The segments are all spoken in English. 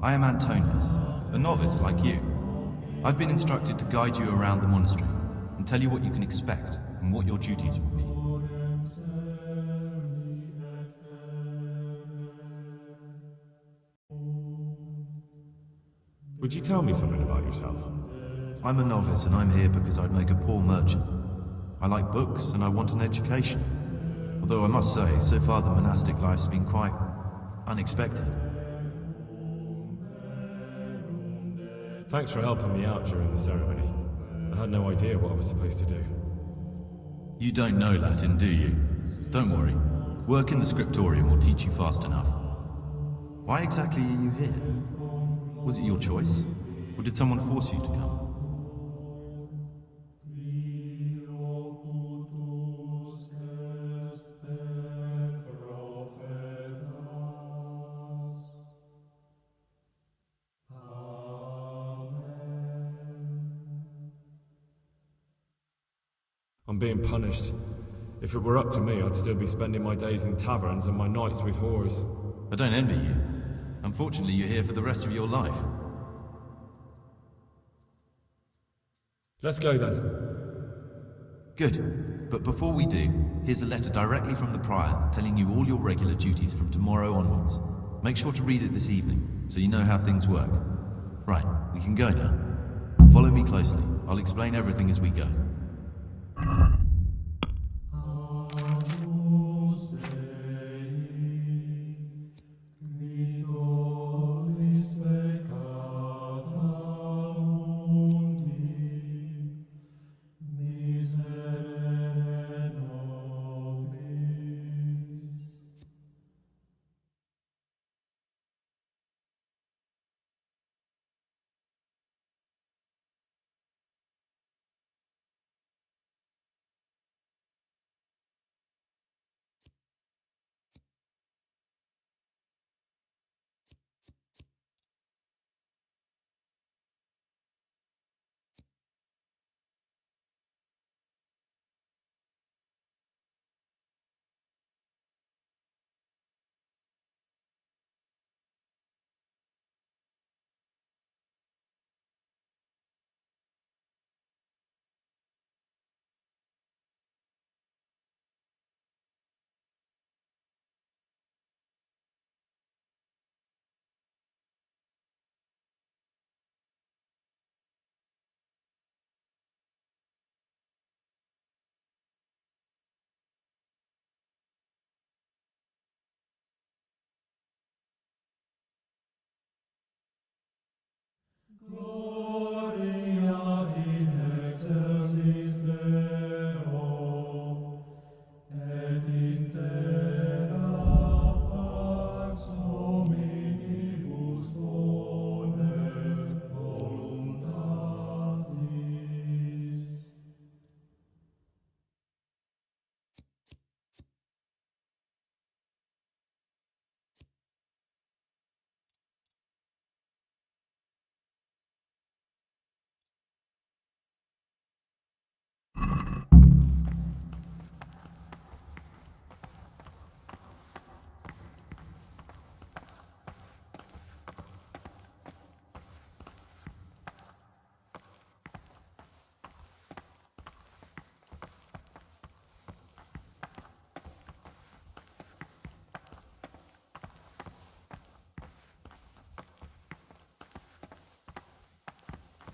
I am Antonius, a novice like you. I've been instructed to guide you around the monastery and tell you what you can expect and what your duties will be. Would you tell me something about yourself? I'm a novice and I'm here because I'd make a poor merchant. I like books and I want an education. Although I must say, so far the monastic life's been quite unexpected. Thanks for helping me out during the ceremony. I had no idea what I was supposed to do. You don't know Latin, do you? Don't worry. Work in the scriptorium will teach you fast enough. Why exactly are you here? Was it your choice? Or did someone force you to come? I'm being punished. If it were up to me, I'd still be spending my days in taverns and my nights with whores. I don't envy you. Unfortunately, you're here for the rest of your life. Let's go then. Good. But before we do, here's a letter directly from the prior telling you all your regular duties from tomorrow onwards. Make sure to read it this evening, so you know how things work. Right, we can go now. Follow me closely. I'll explain everything as we go. Gloria in excelsis Deo, et in terra pax hominibus bonae voluntatis.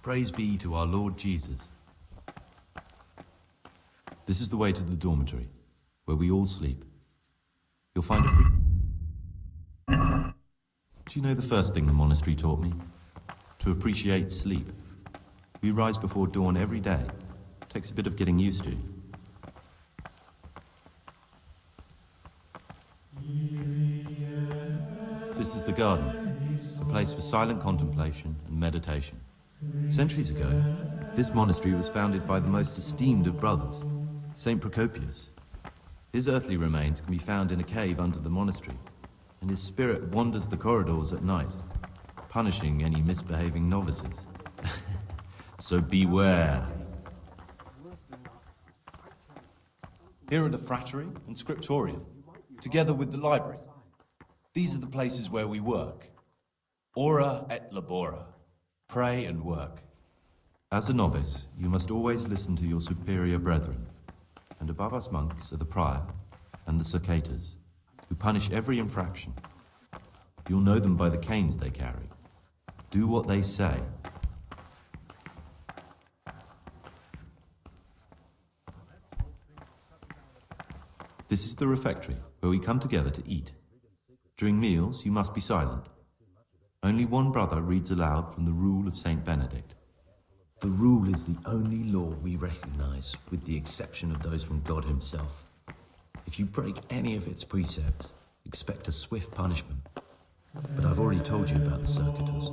Praise be to our Lord Jesus. This is the way to the dormitory, where we all sleep. You'll find a Do you know the first thing the monastery taught me? To appreciate sleep. We rise before dawn every day. Takes a bit of getting used to. This is the garden, a place for silent contemplation and meditation. Centuries ago, this monastery was founded by the most esteemed of brothers, Saint Procopius. His earthly remains can be found in a cave under the monastery, and his spirit wanders the corridors at night, punishing any misbehaving novices. So beware. Here are the frattery and scriptorium, together with the library. These are the places where we work. Ora et labora. Pray and work. As a novice, you must always listen to your superior brethren. And above us monks are the prior and the circators, who punish every infraction. You'll know them by the canes they carry. Do what they say. This is the refectory, where we come together to eat. During meals, you must be silent. Only one brother reads aloud from the Rule of Saint Benedict. The Rule is the only law we recognize, with the exception of those from God himself. If you break any of its precepts, expect a swift punishment. But I've already told you about the circuitous.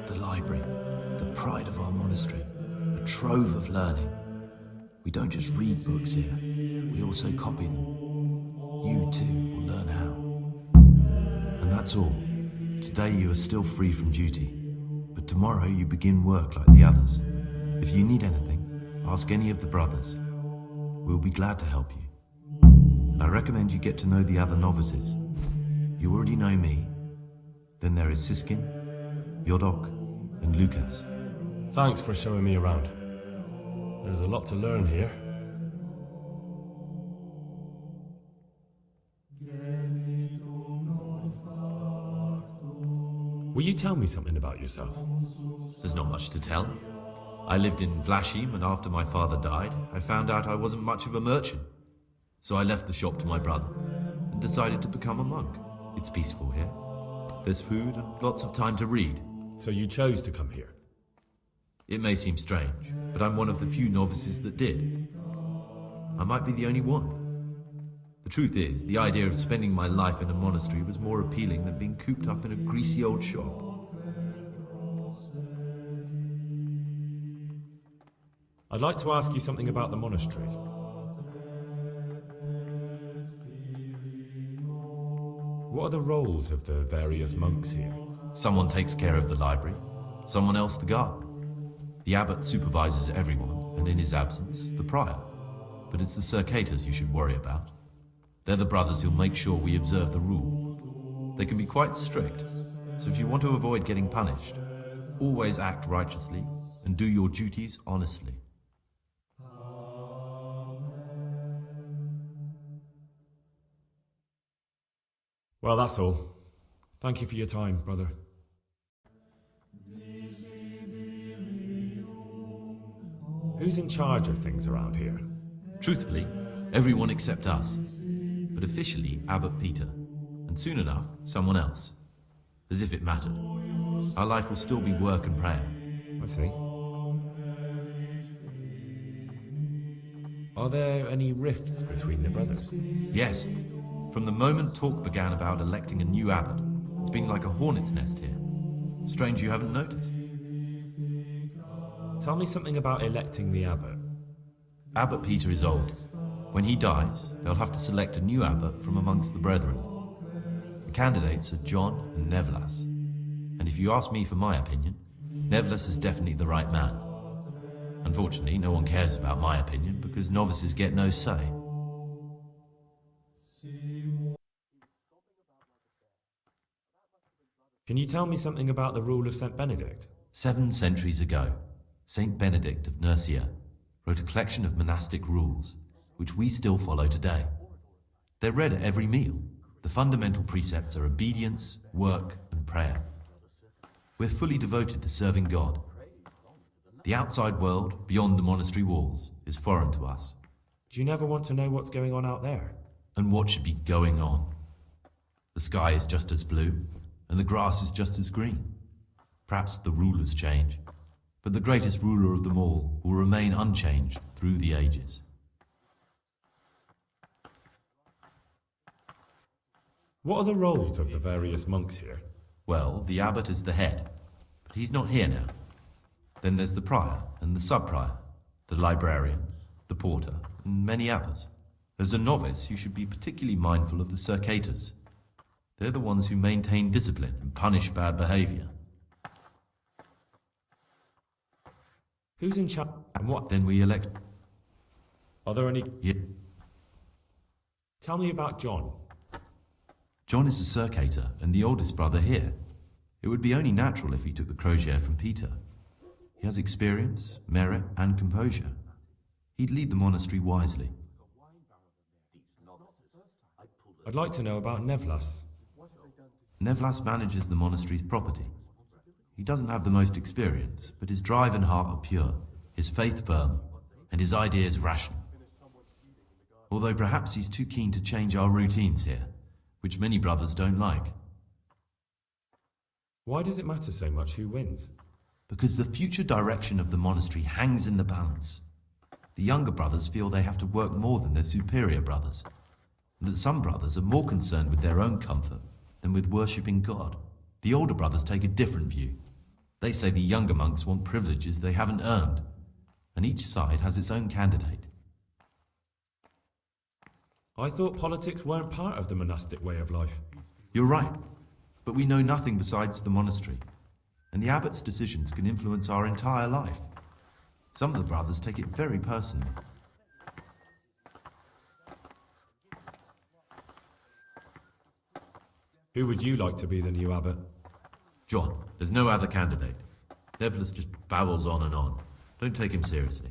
The library, the pride of our monastery, a trove of learning. We don't just read books here, we also copy them. You too will learn how. And that's all. Today you are still free from duty. But tomorrow you begin work like the others. If you need anything, ask any of the brothers. We'll be glad to help you. I recommend you get to know the other novices. You already know me. Then there is Siskin, Yodok, and Lucas. Thanks for showing me around. There's a lot to learn here. Will you tell me something about yourself? There's not much to tell. I lived in Vlashim, and after my father died, I found out I wasn't much of a merchant. So I left the shop to my brother and decided to become a monk. It's peaceful here. There's food and lots of time to read. So you chose to come here? It may seem strange, but I'm one of the few novices that did. I might be the only one. The truth is, the idea of spending my life in a monastery was more appealing than being cooped up in a greasy old shop. I'd like to ask you something about the monastery. What are the roles of the various monks here? Someone takes care of the library, someone else the garden. The abbot supervises everyone, and in his absence, the prior. But it's the circators you should worry about. They're the brothers who'll make sure we observe the rule. They can be quite strict, so if you want to avoid getting punished, always act righteously and do your duties honestly. Well, that's all. Thank you for your time, brother. Who's in charge of things around here? Truthfully, everyone except us. But officially, Abbot Peter. And soon enough, someone else. As if it mattered. Our life will still be work and prayer. I see. Are there any rifts between the brothers? Yes. From the moment talk began about electing a new abbot, it's been like a hornet's nest here. Strange you haven't noticed. Tell me something about electing the abbot. Abbot Peter is old. When he dies, they'll have to select a new abbot from amongst the brethren. The candidates are John and Nevlas. And if you ask me for my opinion, Nevlas is definitely the right man. Unfortunately, no one cares about my opinion because novices get no say. Can you tell me something about the rule of St. Benedict? 7 centuries ago, Saint Benedict of Nursia wrote a collection of monastic rules, which we still follow today. They're read at every meal. The fundamental precepts are obedience, work, and prayer. We're fully devoted to serving God. The outside world, beyond the monastery walls, is foreign to us. Do you never want to know what's going on out there? And what should be going on? The sky is just as blue, and the grass is just as green. Perhaps the rulers change, but the greatest ruler of them all will remain unchanged through the ages. What are the roles of the various monks here? Well, the abbot is the head, but he's not here now. Then there's the prior and the sub-prior, the librarian, the porter, and many others. As a novice, you should be particularly mindful of the circators. They're the ones who maintain discipline and punish bad behavior. Who's in charge and what? Then we elect... Are there any... Yeah. Tell me about John. John is a circator and the oldest brother here. It would be only natural if he took the crosier from Peter. He has experience, merit, and composure. He'd lead the monastery wisely. I'd like to know about Nevlas. Nevlas manages the monastery's property. He doesn't have the most experience, but his drive and heart are pure, his faith firm, and his ideas rational. Although perhaps he's too keen to change our routines here, which many brothers don't like. Why does it matter so much who wins? Because the future direction of the monastery hangs in the balance. The younger brothers feel they have to work more than their superior brothers, and that some brothers are more concerned with their own comfort than with worshipping God. The older brothers take a different view. They say the younger monks want privileges they haven't earned, and each side has its own candidate. I thought politics weren't part of the monastic way of life. You're right, but we know nothing besides the monastery, and the abbot's decisions can influence our entire life. Some of the brothers take it very personally. Who would you like to be the new abbot? John, there's no other candidate. Nevlas just babbles on and on. Don't take him seriously.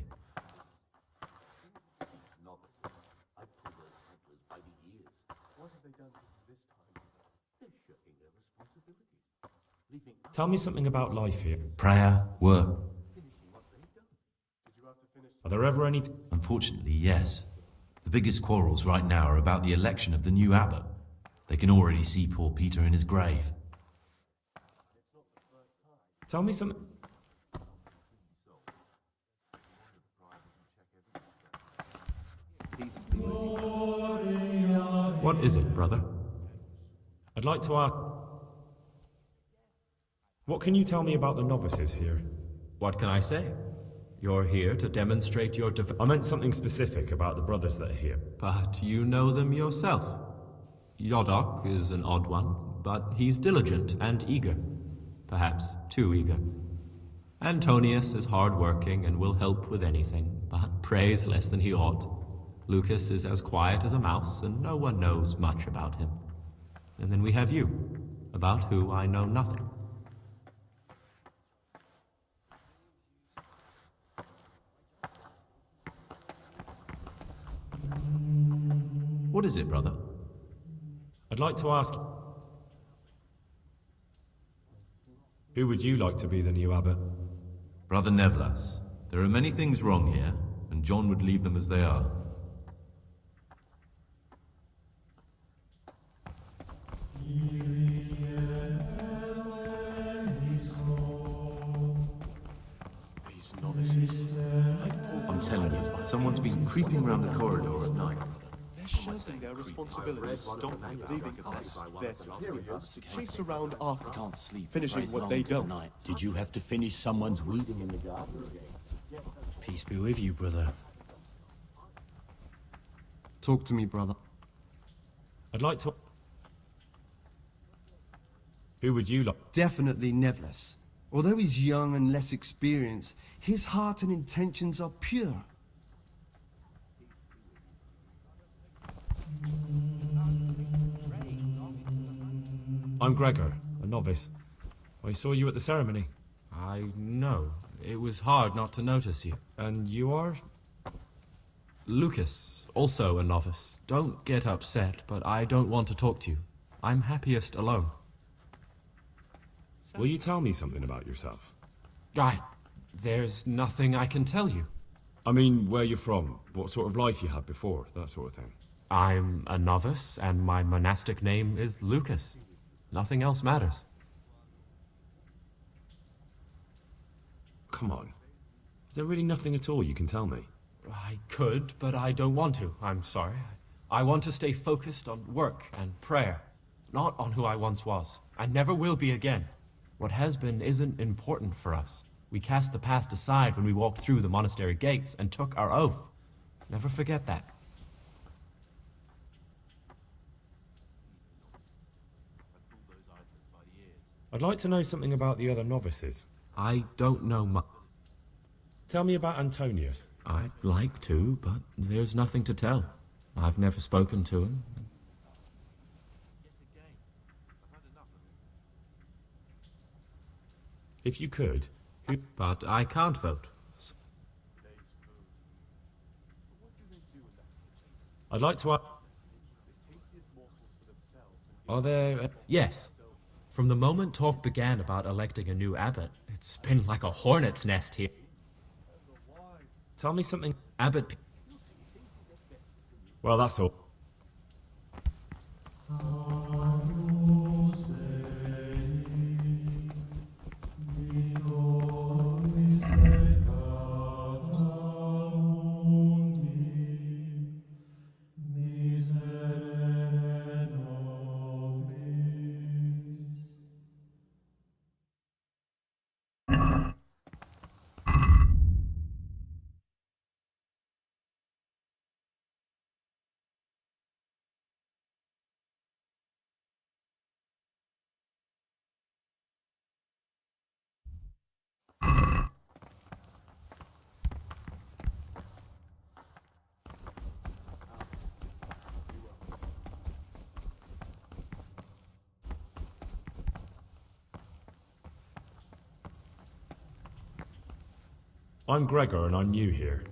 Tell me something about life here. Prayer, work. Are there ever any... Unfortunately, yes. The biggest quarrels right now are about the election of the new abbot. They can already see poor Peter in his grave. Tell me something... What is it, brother? I'd like to ask... What can you tell me about the novices here? What can I say? You're here to demonstrate your I meant something specific about the brothers that are here. But you know them yourself. Yodok is an odd one, but he's diligent and eager. Perhaps too eager. Antonius is hard-working and will help with anything, but prays less than he ought. Lucas is as quiet as a mouse, and no one knows much about him. And then we have you, about who I know nothing. What is it, brother? I'd like to ask... Who would you like to be the new abbot? Brother Nevlas. There are many things wrong here, and John would leave them as they are. These novices, I'm telling you, someone's been creeping around the corridor at night. they're shirking their responsibilities, leaving us, their superiors, chase around after, Can't sleep. finishing for what as they long don't. tonight. Did you have to finish someone's weeding in the garden? Peace be with you, brother. Talk to me, brother. I'd like to... Who would you like? Definitely Nevlas. Although he's young and less experienced, his heart and intentions are pure. I'm Gregor, a novice. I saw you at the ceremony. I know. It was hard not to notice you. And you are? Lucas, also a novice. Don't get upset, but I don't want to talk to you. I'm happiest alone. Will you tell me something about yourself? There's nothing I can tell you. I mean, where you're from, what sort of life you had before, that sort of thing. I'm a novice, and my monastic name is Lucas. Nothing else matters. Come on. Is there really nothing at all you can tell me? I could, but I don't want to. I'm sorry. I want to stay focused on work and prayer, not on who I once was. I never will be again. What has been isn't important for us. We cast the past aside when we walked through the monastery gates and took our oath. Never forget that. I'd like to know something about the other novices. I don't know much. Tell me about Antonius. I'd like to, but there's nothing to tell. I've never spoken to him. If you could, But I can't vote. I'd like to ask... Are there... Yes. From the moment talk began about electing a new abbot, it's been like a hornet's nest here. Tell me something... Abbot... Well, that's all. I'm Gregor and I'm new here.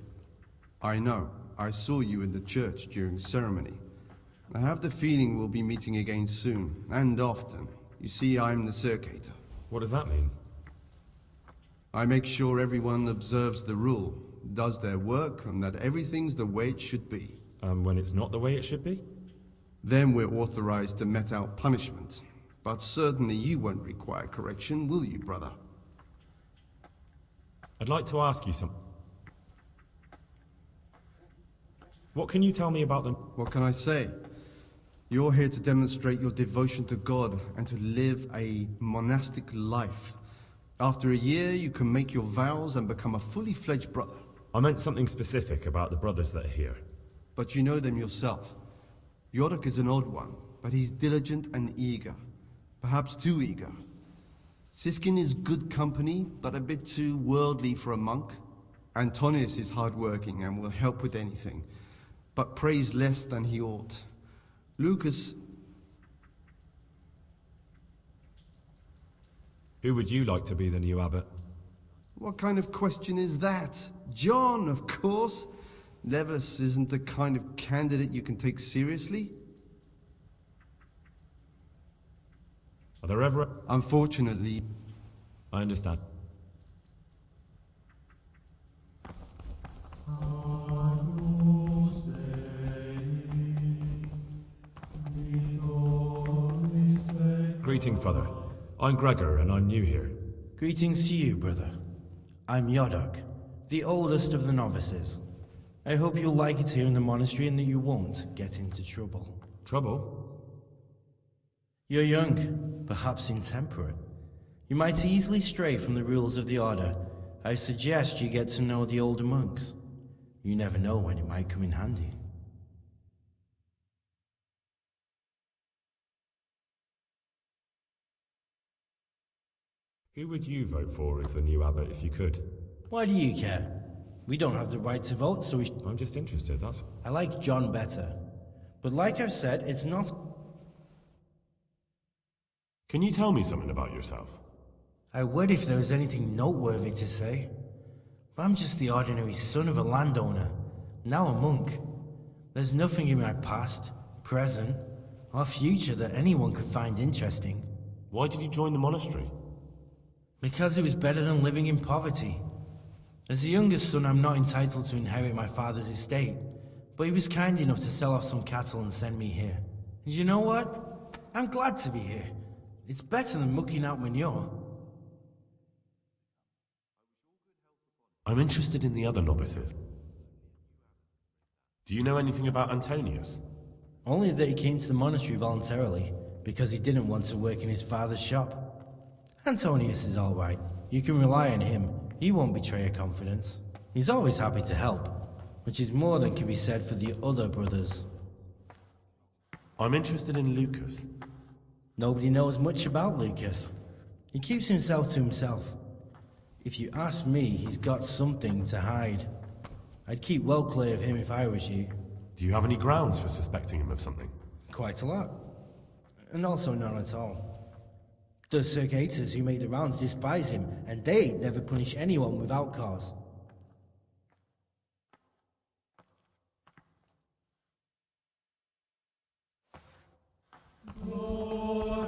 I know. I saw you in the church during ceremony. I have the feeling we'll be meeting again soon, and often. You see, I'm the circator. What does that mean? I make sure everyone observes the rule, does their work, and that everything's the way it should be. When it's not the way it should be? Then we're authorized to mete out punishment. But certainly you won't require correction, will you, brother? I'd like to ask you something. What can you tell me about them? What can I say? You're here to demonstrate your devotion to God and to live a monastic life. After a year, you can make your vows and become a fully fledged brother. I meant something specific about the brothers that are here. But you know them yourself. Yodok is an odd one, but he's diligent and eager. Perhaps too eager. Siskin is good company, but a bit too worldly for a monk. Antonius is hardworking and will help with anything, but prays less than he ought. Lucas... Who would you like to be the new abbot? What kind of question is that? John, of course. Levis isn't the kind of candidate you can take seriously. Are there ever... Unfortunately... I understand. Greetings, brother. I'm Gregor, and I'm new here. Greetings to you, brother. I'm Yodok, the oldest of the novices. I hope you'll like it here in the monastery and that you won't get into trouble. Trouble? You're young, perhaps intemperate. You might easily stray from the rules of the order. I suggest you get to know the older monks. You never know when it might come in handy. Who would you vote for as the new abbot if you could? Why do you care? We don't have the right to vote, so we I'm just interested, that's... I like John better. But like I've said, it's not... Can you tell me something about yourself? I would if there was anything noteworthy to say. But I'm just the ordinary son of a landowner, now a monk. There's nothing in my past, present, or future that anyone could find interesting. Why did you join the monastery? Because it was better than living in poverty. As the youngest son, I'm not entitled to inherit my father's estate, but he was kind enough to sell off some cattle and send me here. And you know what? I'm glad to be here. It's better than mucking out manure. I'm interested in the other novices. Do you know anything about Antonius? Only that he came to the monastery voluntarily, because he didn't want to work in his father's shop. Antonius is all right. You can rely on him. He won't betray your confidence. He's always happy to help, which is more than can be said for the other brothers. I'm interested in Lucas. Nobody knows much about Lucas. He keeps himself to himself. If you ask me, he's got something to hide. I'd keep well clear of him if I was you. Do you have any grounds for suspecting him of something? Quite a lot. And also none at all. The circuitors who make the rounds despise him, and they never punish anyone without cause.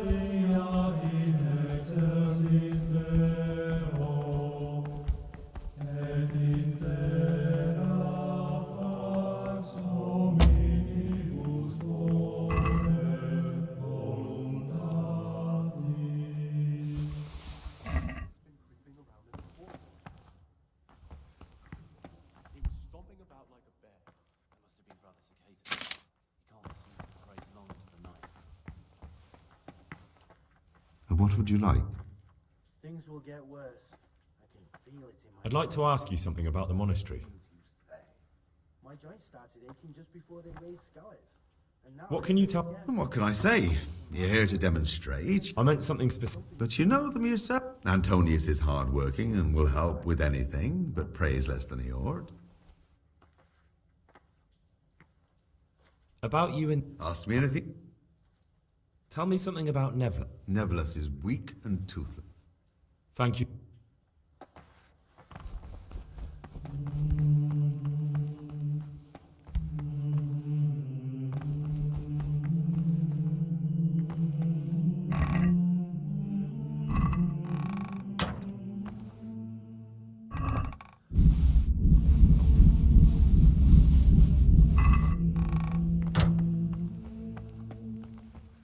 Gloria in excelsis Deo, et in terra pax hominibus bonet voluntatis. He was stomping about like a bear. It must have been Brother Cicada. He can't sleep and prays long into the night. What would you like? Things will get worse. I can feel it in my... I'd like to ask you something about the monastery. My joints started aching just before they raised scholars. And now What can you tell? And what can I say? You're here to demonstrate. I meant something specific. But you know them yourself. Antonius is hard-working and will help with anything, but prays less than he ought. About you and... Ask me anything. Tell me something about Neville. Nevertheless is weak and toothless. Thank you.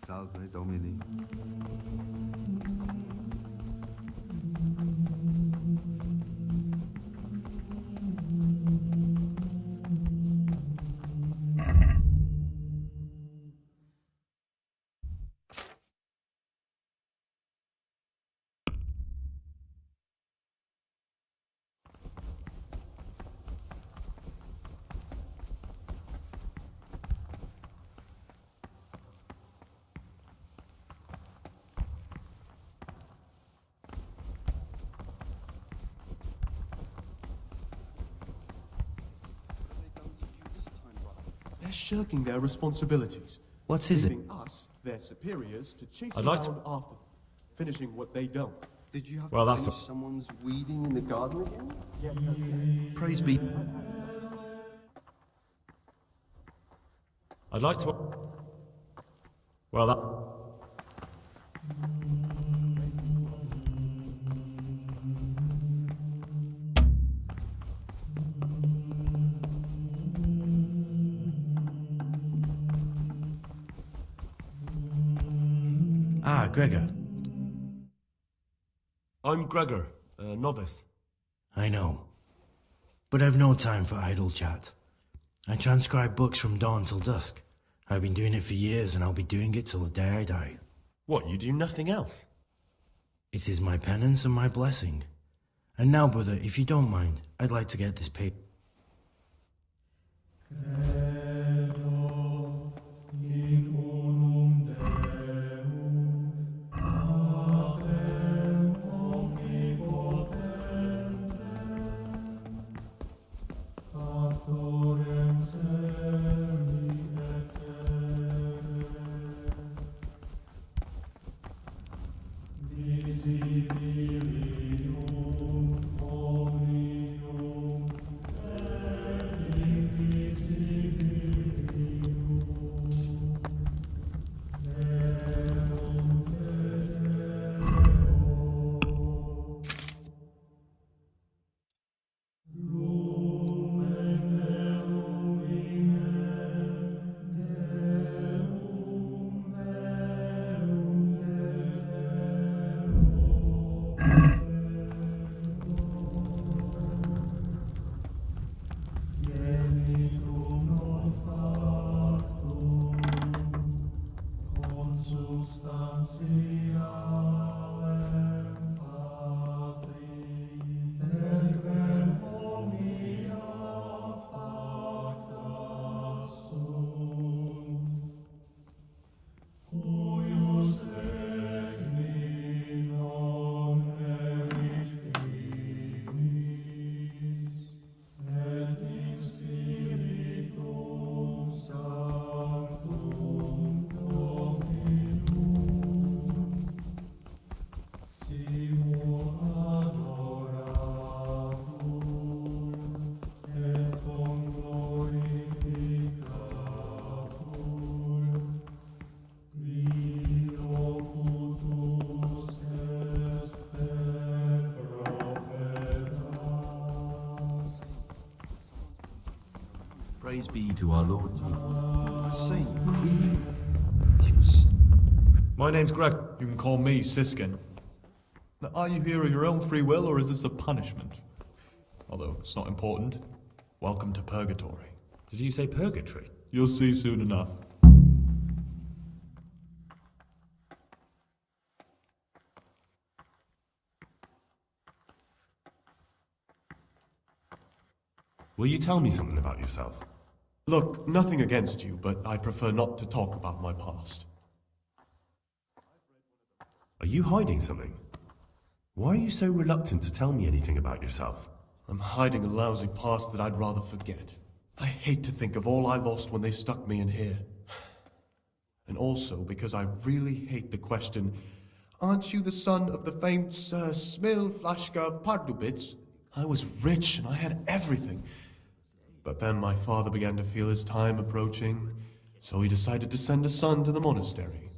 Salve Domini. They're shirking their responsibilities. What is it? Leaving us, their superiors, to chase I'd around like to- after them, finishing what they don't. Did you have Well, to that's finish a- someone's weeding in the garden again? Praise be. I'd like to... Well, that... Ah, Gregor. I'm Gregor, a novice. I know. But I've no time for idle chat. I transcribe books from dawn till dusk. I've been doing it for years, and I'll be doing it till the day I die. What, you do nothing else? It is my penance and my blessing. And now, brother, if you don't mind, I'd like to get this paper. Credo in unum Deum, Patrem omnipotentem, Factorem Celi et Terrae, visibilium omnium et invisibilium Praise be to our Lord Jesus. I say, creepy. My name's Greg. You can call me Siskin. Now, are you here of your own free will, or is this a punishment? Although it's not important. Welcome to Purgatory. Did you say purgatory? You'll see soon enough. Will you tell me something about yourself? Look, nothing against you, but I prefer not to talk about my past. Are you hiding something? Why are you so reluctant to tell me anything about yourself? I'm hiding a lousy past that I'd rather forget. I hate to think of all I lost when they stuck me in here. And also because I really hate the question, aren't you the son of the famed Sir Smil Flashka Pardubitz? I was rich and I had everything. But then my father began to feel his time approaching, so he decided to send a son to the monastery.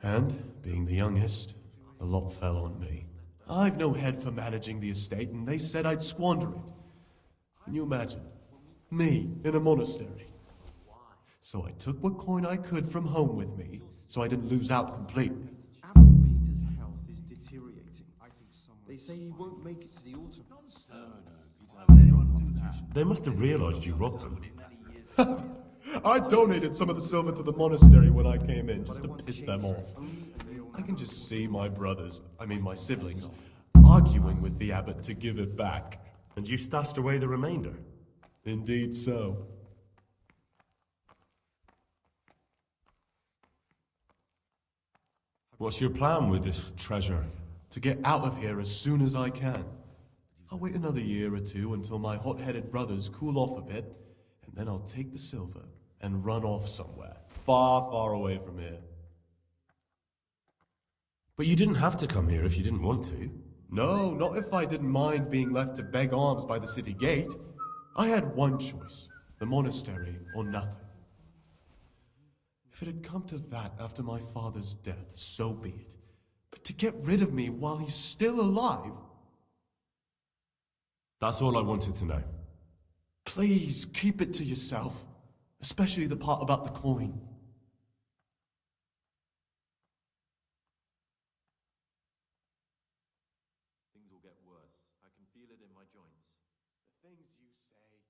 And, being the youngest, the lot fell on me. I've no head for managing the estate, and they said I'd squander it. Can you imagine? Me, in a monastery. So I took what coin I could from home with me, so I didn't lose out completely. Peter's health is deteriorating. They say he won't make it to the autumn. They must have realized you robbed them. I donated some of the silver to the monastery when I came in, just to piss them off. I can just see my my siblings, arguing with the abbot to give it back. And you stashed away the remainder? Indeed so. What's your plan with this treasure? To get out of here as soon as I can. I'll wait another year or two until my hot-headed brothers cool off a bit, and then I'll take the silver and run off somewhere, far, far away from here. But you didn't have to come here if you didn't want to. No, not if I didn't mind being left to beg alms by the city gate. I had one choice, the monastery or nothing. If it had come to that after my father's death, so be it. But to get rid of me while he's still alive... That's all I wanted to know. Please, keep it to yourself. Especially the part about the coin. Things will get worse. I can feel it in my joints. The things you say.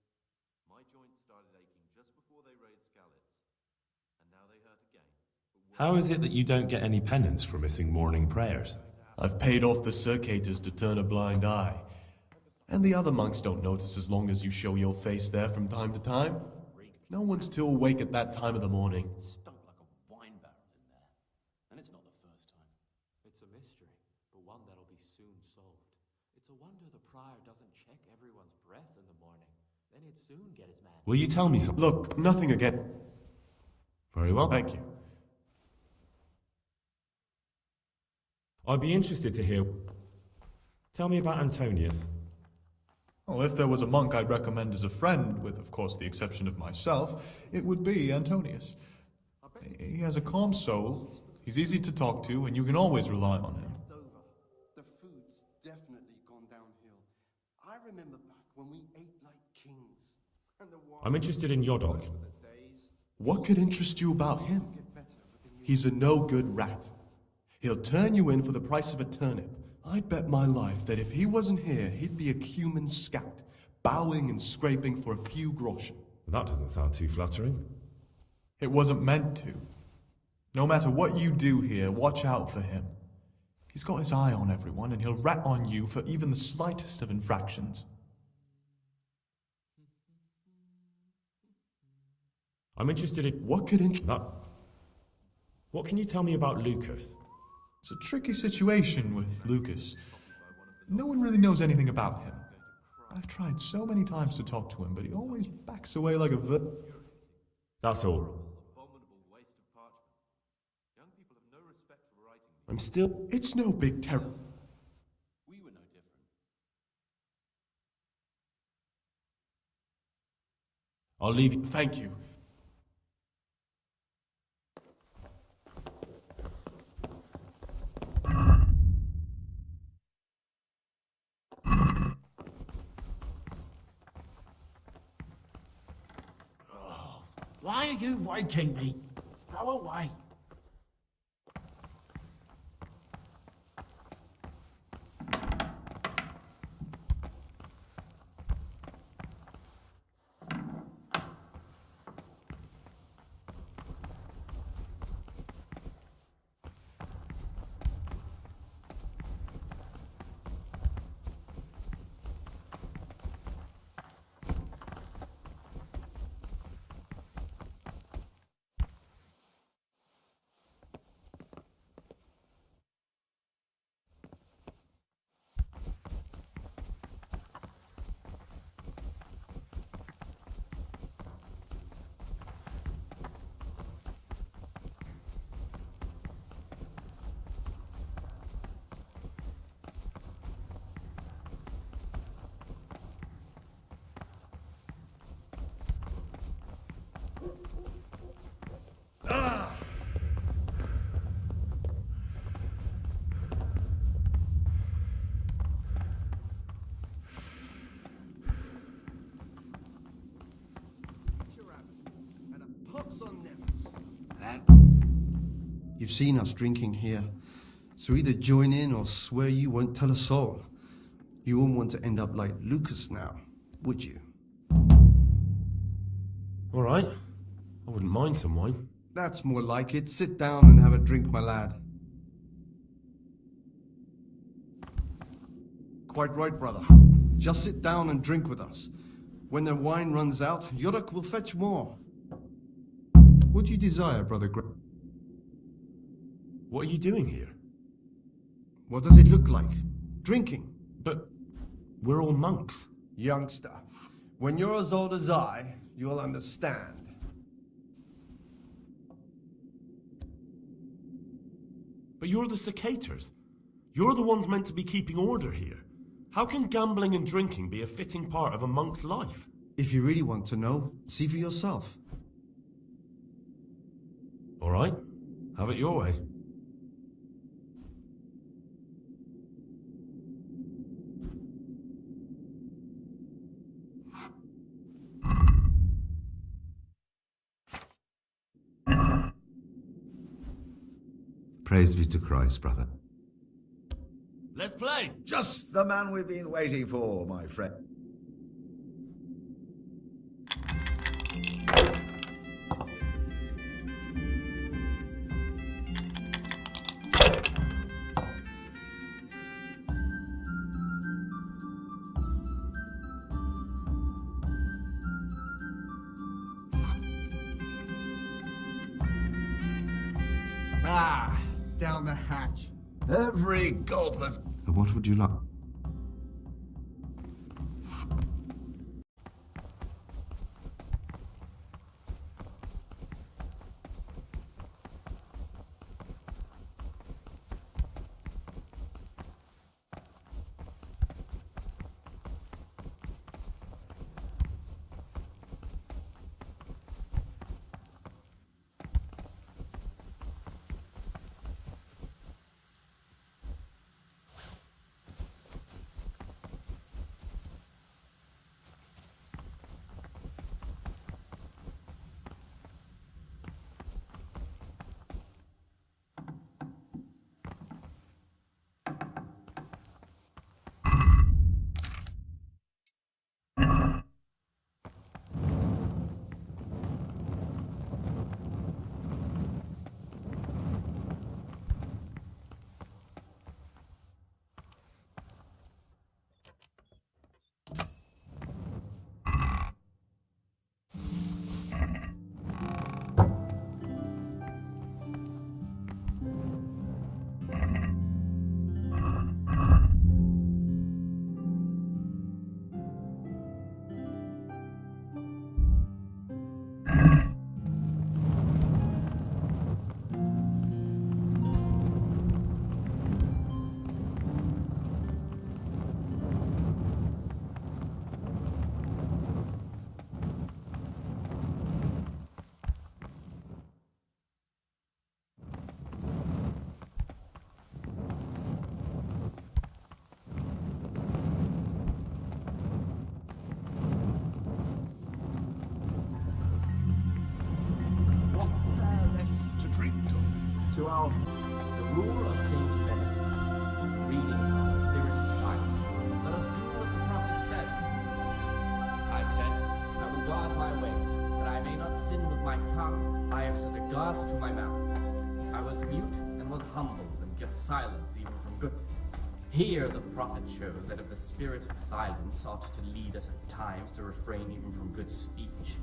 My joints started aching just before they raised scallops. And now they hurt again. How is it that you don't get any penance for missing morning prayers? I've paid off the circators to turn a blind eye. And the other monks don't notice as long as you show your face there from time to time. No one's too awake at that time of the morning. It stunk like a wine barrel in there. And it's not the first time. It's a mystery, but one that'll be soon solved. It's a wonder the prior doesn't check everyone's breath in the morning. Then he'd soon get his man. Will you tell me something? Look, nothing again. Very well. Thank you. I'd be interested to hear... Tell me about Antonius. Well, if there was a monk I'd recommend as a friend, with, of course, the exception of myself, it would be Antonius. He has a calm soul, he's easy to talk to, and you can always rely on him. The food's definitely gone downhill. I remember back when we ate like kings. And the wine I'm interested in Yodok. What could interest you about him? He's a no-good rat. He'll turn you in for the price of a turnip. I'd bet my life that if he wasn't here, he'd be a cumin scout, bowing and scraping for a few groschen. That doesn't sound too flattering. It wasn't meant to. No matter what you do here, watch out for him. He's got his eye on everyone, and he'll rat on you for even the slightest of infractions. I'm interested in... What could That... What can you tell me about Lucas? It's a tricky situation with Lucas. No one really knows anything about him. I've tried so many times to talk to him, but he always backs away like a That's all. I'm still... It's no big terror. We were no different. I'll leave you. Thank you. Why are you waking me? Go away. And a pox on Nevis. That You've seen us drinking here, so either join in or swear you won't tell a soul. You wouldn't want to end up like Lucas now, would you? All right. I wouldn't mind some wine. That's more like it. Sit down and have a drink, my lad. Quite right, brother. Just sit down and drink with us. When the wine runs out, Yodok will fetch more. What do you desire, Brother What are you doing here? What does it look like? Drinking. But we're all monks. Youngster, when you're as old as I, you'll understand. But you're the cicators. You're the ones meant to be keeping order here. How can gambling and drinking be a fitting part of a monk's life? If you really want to know, see for yourself. All right. Have it your way. Praise be to Christ, brother. Let's play! Just the man we've been waiting for, my friend. Ah, down the hatch. Every goblet. What would you like? to our... The rule of Saint Benedict. Readings on the spirit of silence. Let us do what the prophet says. I said, I will guard my ways, that I may not sin with my tongue. I have set a guard to my mouth. I was mute and was humble and kept silence even from good things. Here the prophet shows that if the spirit of silence ought to lead us at times to refrain even from good speech,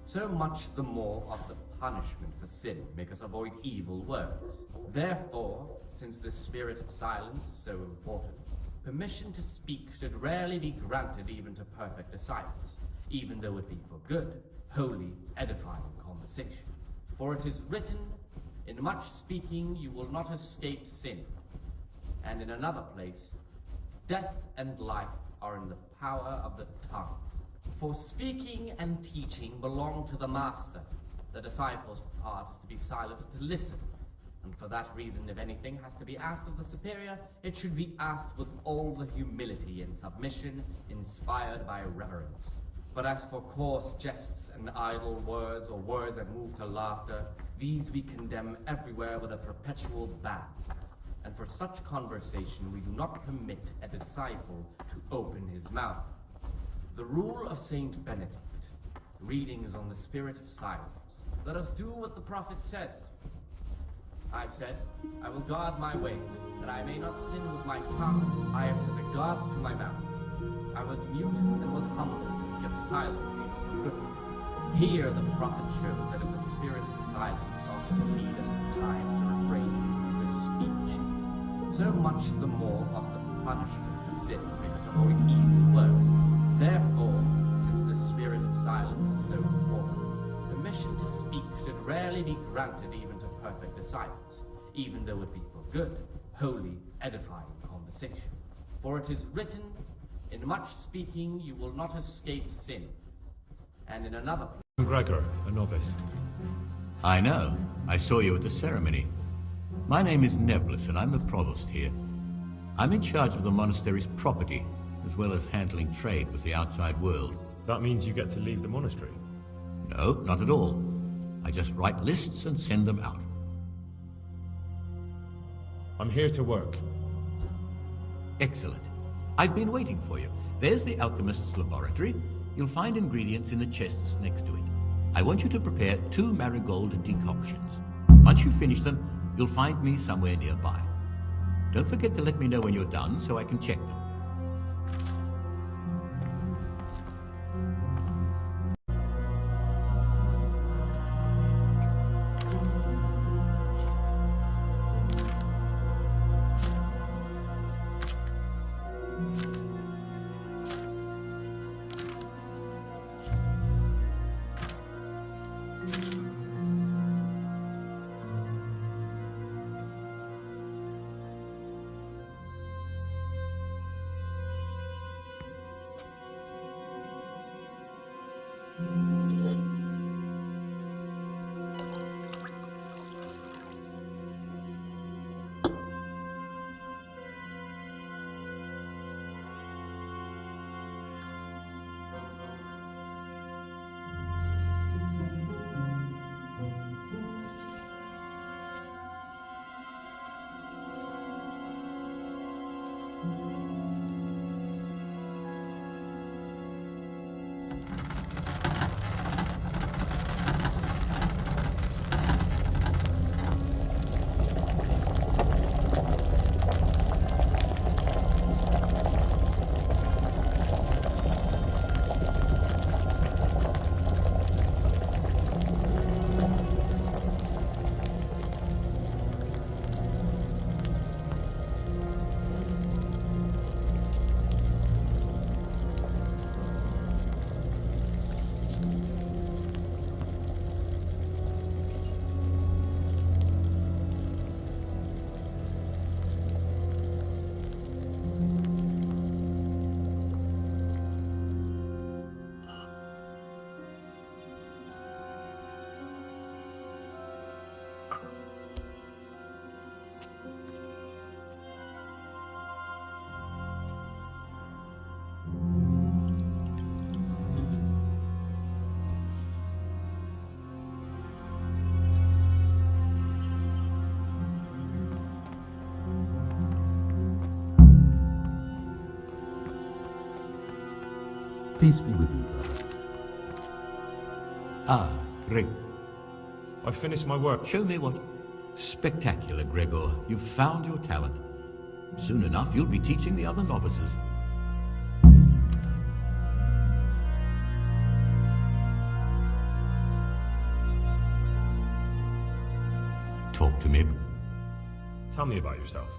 so much the more ought the punishment for sin make us avoid evil words. Therefore, since the spirit of silence is so important, permission to speak should rarely be granted even to perfect disciples, even though it be for good, holy, edifying conversation. For it is written, in much speaking you will not escape sin. And in another place, death and life are in the power of the tongue. For speaking and teaching belong to the master. The disciples' part is to be silent and to listen. And for that reason, if anything has to be asked of the superior, it should be asked with all the humility and submission inspired by reverence. But as for coarse jests and idle words, or words that move to laughter, these we condemn everywhere with a perpetual ban. And for such conversation we do not permit a disciple to open his mouth. The rule of Saint Benedict. Readings on the spirit of silence. Let us do what the prophet says. I said, I will guard my ways, that I may not sin with my tongue. I have set a guard to my mouth. I was mute and was humble, and kept silence even from good things. Here the prophet shows that if the spirit of silence ought to lead us at times to refrain from good speech, so much the more ought the punishment for sin make us avoid evil words. Therefore, since the spirit of silence is so important, permission to speak should rarely be granted even to perfect disciples, even though it be for good, holy, edifying conversation. For it is written, in much speaking you will not escape sin. And in another place... Gregor, a novice. I know. I saw you at the ceremony. My name is Nebulus, and I'm the provost here. I'm in charge of the monastery's property, as well as handling trade with the outside world. That means you get to leave the monastery? No, not at all. I just write lists and send them out. I'm here to work. Excellent. I've been waiting for you. There's the alchemist's laboratory. You'll find ingredients in the chests next to it. I want you to prepare 2 marigold decoctions. Once you finish them, you'll find me somewhere nearby. Don't forget to let me know when you're done so I can check them. Peace be with you, brother. Ah, great. I've finished my work. Show me what? Spectacular, Gregor. You've found your talent. Soon enough, you'll be teaching the other novices. Talk to me. Tell me about yourself.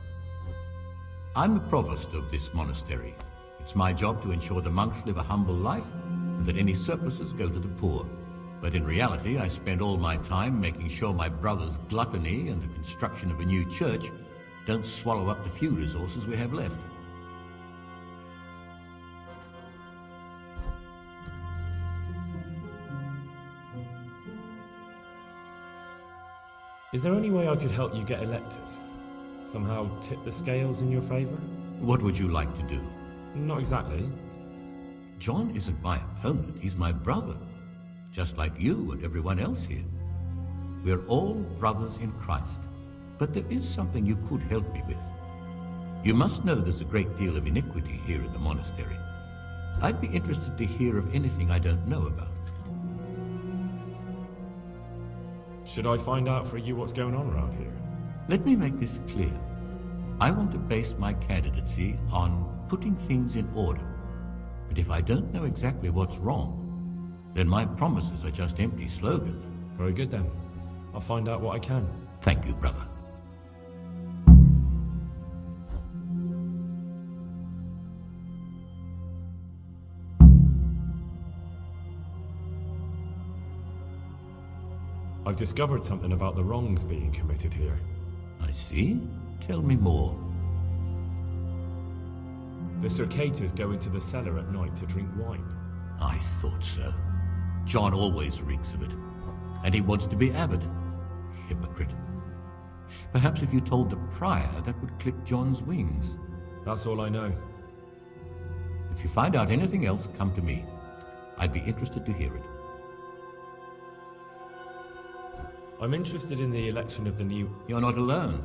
I'm the provost of this monastery. It's my job to ensure the monks live a humble life and that any surpluses go to the poor. But in reality, I spend all my time making sure my brother's gluttony and the construction of a new church don't swallow up the few resources we have left. Is there any way I could help you get elected? Somehow tip the scales in your favor? What would you like to do? Not exactly. John isn't my opponent, he's my brother. Just like you and everyone else here. We're all brothers in Christ. But there is something you could help me with. You must know there's a great deal of iniquity here in the monastery. I'd be interested to hear of anything I don't know about. Should I find out for you what's going on around here? Let me make this clear. I want to base my candidacy on putting things in order. But if I don't know exactly what's wrong, then my promises are just empty slogans. Very good then. I'll find out what I can. Thank you, brother. I've discovered something about the wrongs being committed here. I see. Tell me more. The Circators go into the cellar at night to drink wine. I thought so. John always reeks of it. And he wants to be abbot. Hypocrite. Perhaps if you told the prior, that would clip John's wings. That's all I know. If you find out anything else, come to me. I'd be interested to hear it. I'm interested in the election of the new... You're not alone.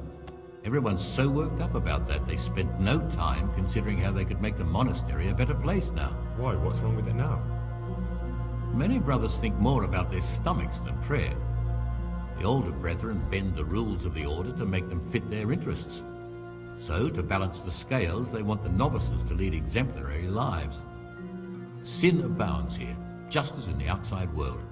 Everyone's so worked up about that, they spent no time considering how they could make the monastery a better place now. Why? What's wrong with it now? Many brothers think more about their stomachs than prayer. The older brethren bend the rules of the order to make them fit their interests. So, to balance the scales, they want the novices to lead exemplary lives. Sin abounds here, just as in the outside world.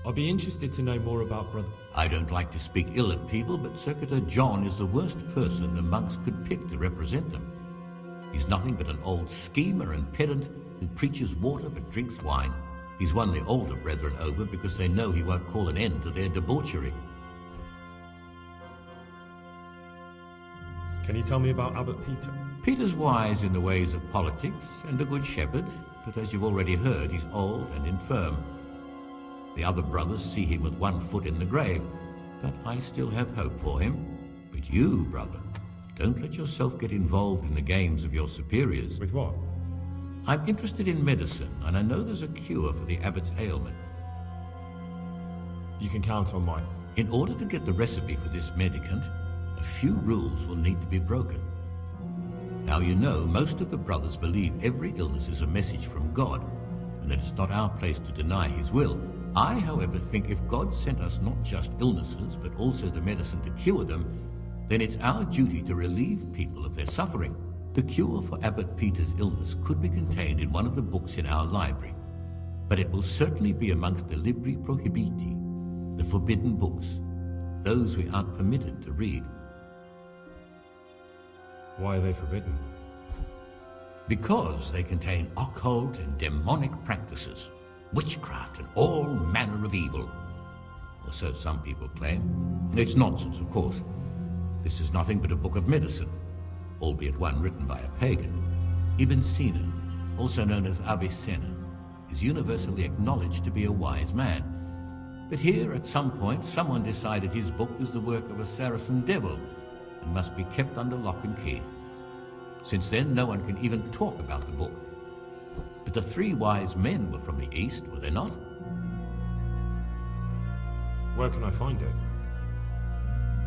I'll be interested to know more about Brother... I don't like to speak ill of people, but Circuitor John is the worst person the monks could pick to represent them. He's nothing but an old schemer and pedant who preaches water but drinks wine. He's won the older brethren over because they know he won't call an end to their debauchery. Can you tell me about Abbot Peter? Peter's wise in the ways of politics and a good shepherd, but as you've already heard, he's old and infirm. The other brothers see him with one foot in the grave, but I still have hope for him. But you, brother, don't let yourself get involved in the games of your superiors. With what? I'm interested in medicine, and I know there's a cure for the abbot's ailment. You can count on mine. In order to get the recipe for this medicament, a few rules will need to be broken. Now you know most of the brothers believe every illness is a message from God, and that it's not our place to deny his will. I, however, think if God sent us not just illnesses, but also the medicine to cure them, then it's our duty to relieve people of their suffering. The cure for Abbot Peter's illness could be contained in one of the books in our library, but it will certainly be amongst the Libri Prohibiti, the forbidden books, those we aren't permitted to read. Why are they forbidden? Because they contain occult and demonic practices, witchcraft and all manner of evil. Or so some people claim. It's nonsense, of course. This is nothing but a book of medicine, albeit one written by a pagan. Ibn Sina, also known as Avicenna, is universally acknowledged to be a wise man. But here, at some point, someone decided his book was the work of a Saracen devil and must be kept under lock and key. Since then, no one can even talk about the book. But the three wise men were from the East, were they not? Where can I find it?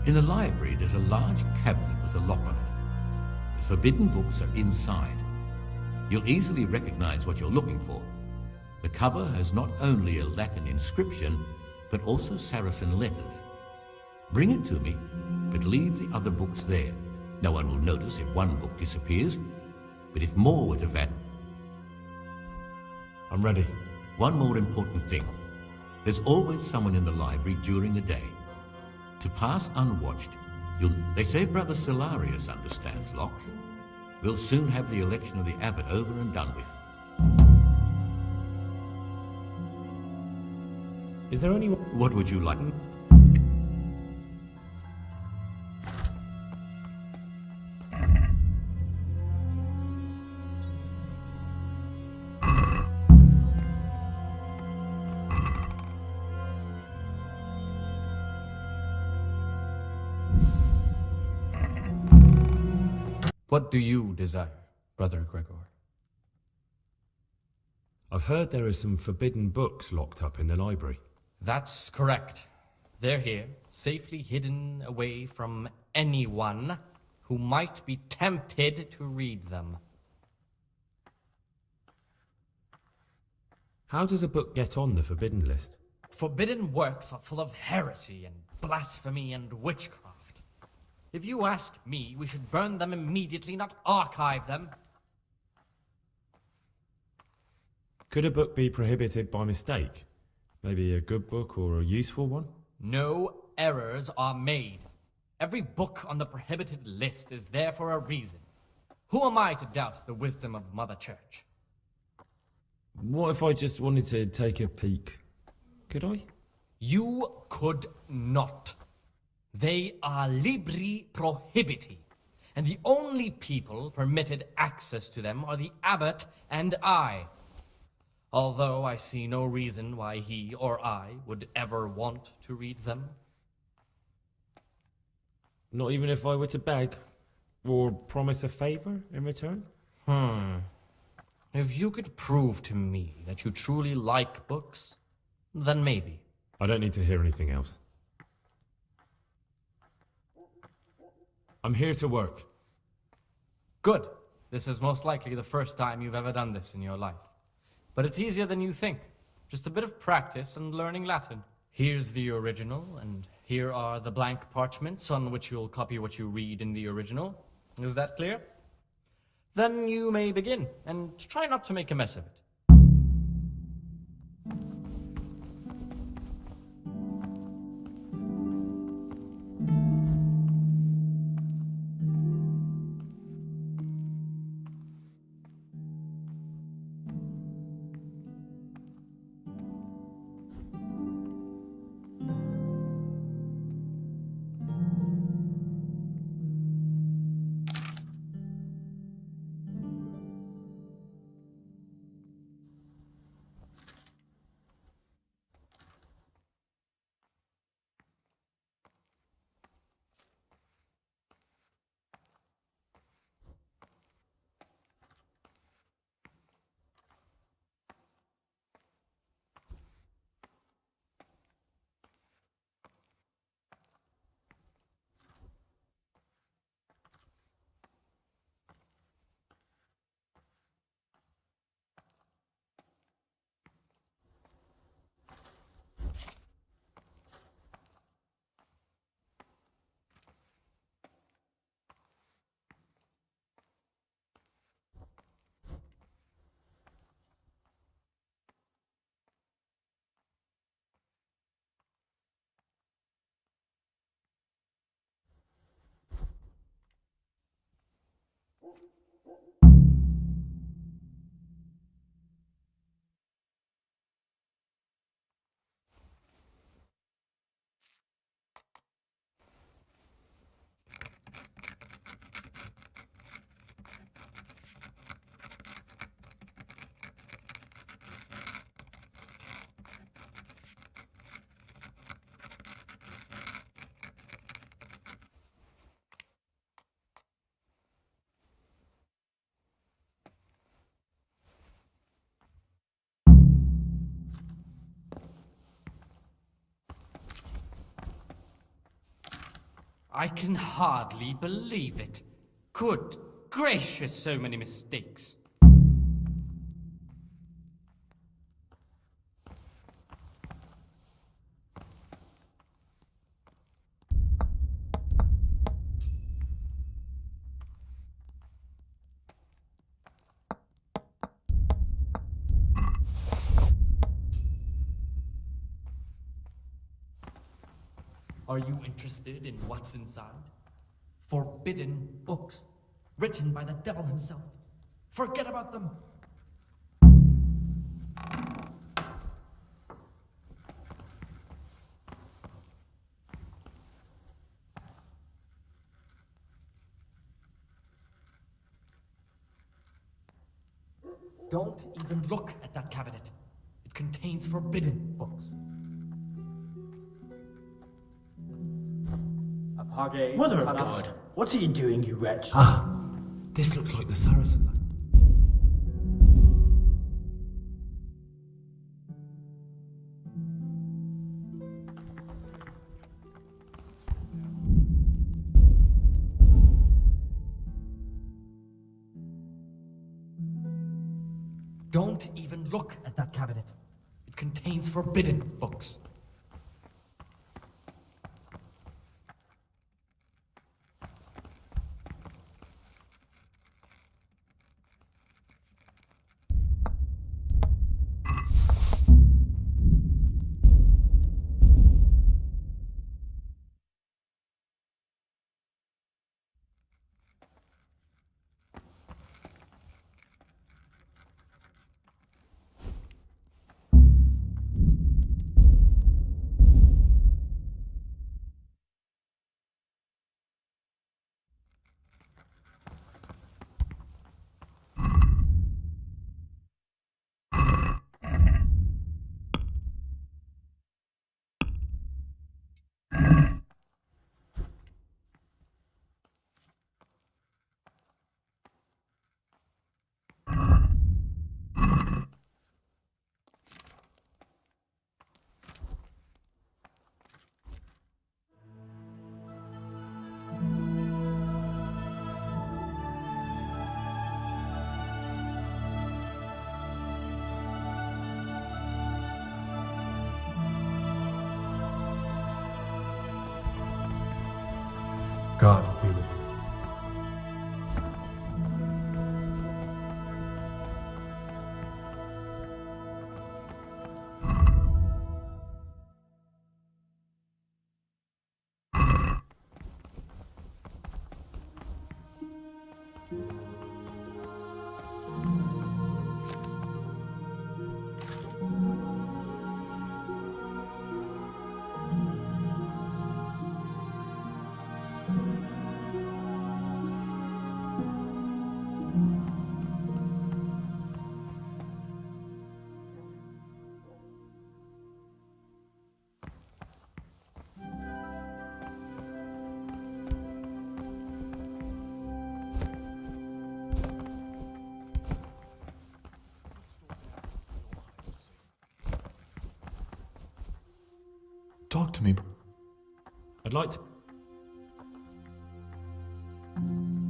In the library, there's a large cabinet with a lock on it. The forbidden books are inside. You'll easily recognize what you're looking for. The cover has not only a Latin inscription, but also Saracen letters. Bring it to me, but leave the other books there. No one will notice if one book disappears, but if more were to vanish... I'm ready. One more important thing. There's always someone in the library during the day. To pass unwatched, They say Brother Solarius understands locks. We'll soon have the election of the abbot over and done with. Is there anyone... What would you like? What do you desire, Brother Gregor? I've heard there are some forbidden books locked up in the library. That's correct. They're here, safely hidden away from anyone who might be tempted to read them. How does a book get on the forbidden list? Forbidden works are full of heresy and blasphemy and witchcraft. If you ask me, we should burn them immediately, not archive them. Could a book be prohibited by mistake? Maybe a good book or a useful one? No errors are made. Every book on the prohibited list is there for a reason. Who am I to doubt the wisdom of Mother Church? What if I just wanted to take a peek? Could I? You could not. They are libri prohibiti, and the only people permitted access to them are the abbot and I. Although I see no reason why he or I would ever want to read them. Not even if I were to beg? Or promise a favor in return? If you could prove to me that you truly like books, then maybe. I don't need to hear anything else. I'm here to work. Good. This is most likely the first time you've ever done this in your life. But it's easier than you think. Just a bit of practice and learning Latin. Here's the original, and here are the blank parchments on which you'll copy what you read in the original. Is that clear? Then you may begin, and try not to make a mess of it. I can hardly believe it. Good gracious, so many mistakes. Are you interested in what's inside? Forbidden books, written by the devil himself. Forget about them. Don't even look at that cabinet. It contains forbidden books. Mother of God, what are you doing, you wretch? Ah, this looks like the Saracen. Don't even look at that cabinet. It contains forbidden books. God be with you. Talk to me. I'd like to...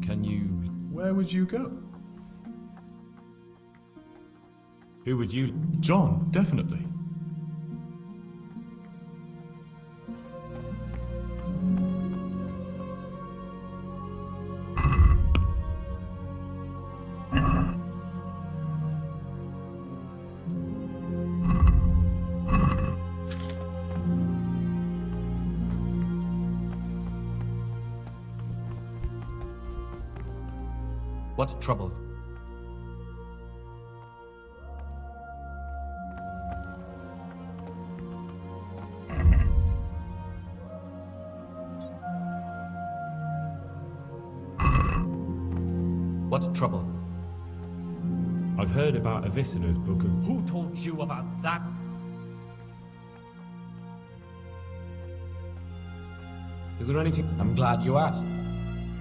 Can you... Where would you go? Who would you... John, definitely. What troubles? What trouble? I've heard about Avicenna's book of... Who told you about that? Is there anything... I'm glad you asked.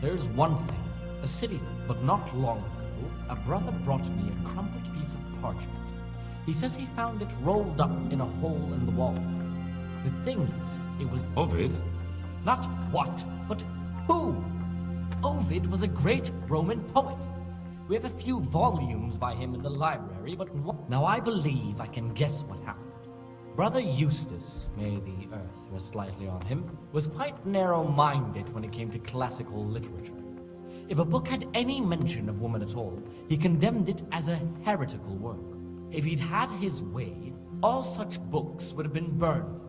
There's one thing. A silly thing, but not long ago, a brother brought me a crumpled piece of parchment. He says he found it rolled up in a hole in the wall. The thing is, it was... Ovid? Not what, but who? Ovid was a great Roman poet. We have a few volumes by him in the library, but now I believe I can guess what happened. Brother Eustace, may the earth rest lightly on him, was quite narrow-minded when it came to classical literature. If a book had any mention of woman at all, he condemned it as a heretical work. If he'd had his way, all such books would have been burned.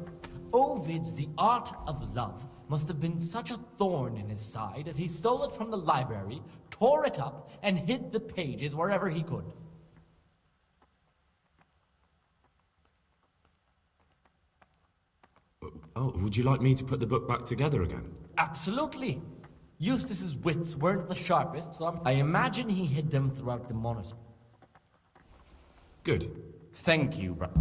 Ovid's The Art of Love must have been such a thorn in his side that he stole it from the library, tore it up, and hid the pages wherever he could. Oh, would you like me to put the book back together again? Absolutely. Eustace's wits weren't the sharpest, so I imagine he hid them throughout the monastery. Good. Thank you, brother.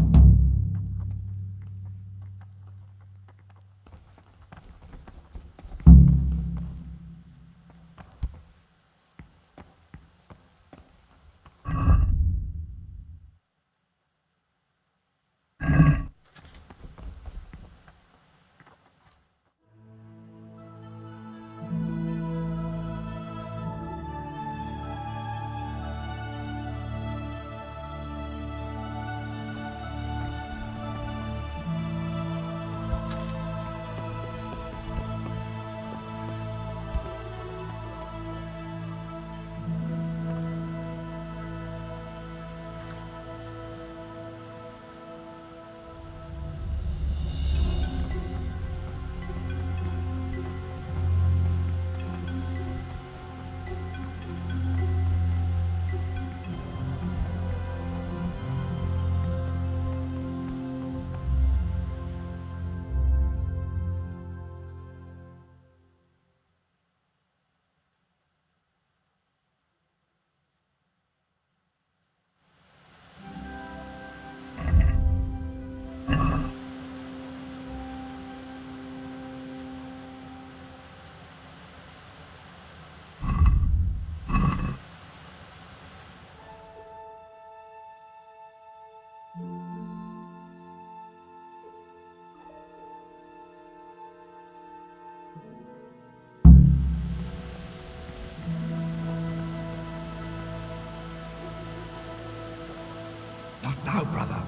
Not now, brother.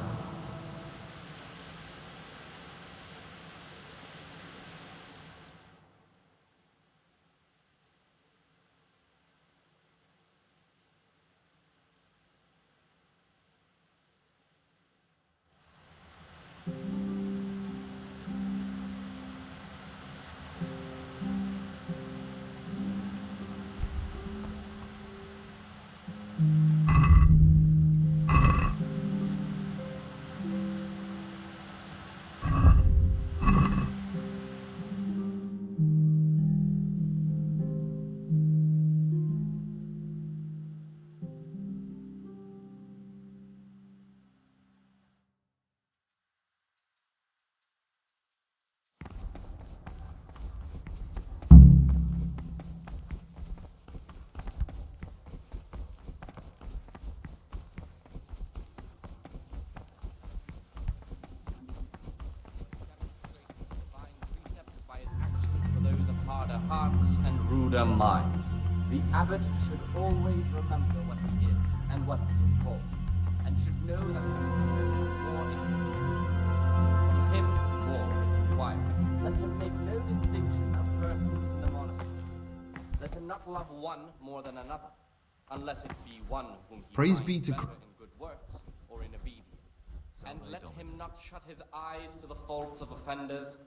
Hearts and ruder minds. The abbot should always remember what he is and what he is called, and should know that war is needed. From him, war is required. Let him make no distinction of persons in the monastery. Let him not love one more than another, unless it be one whom he Praise finds be to better in good works or in obedience. And let him not shut his eyes to the faults of offenders,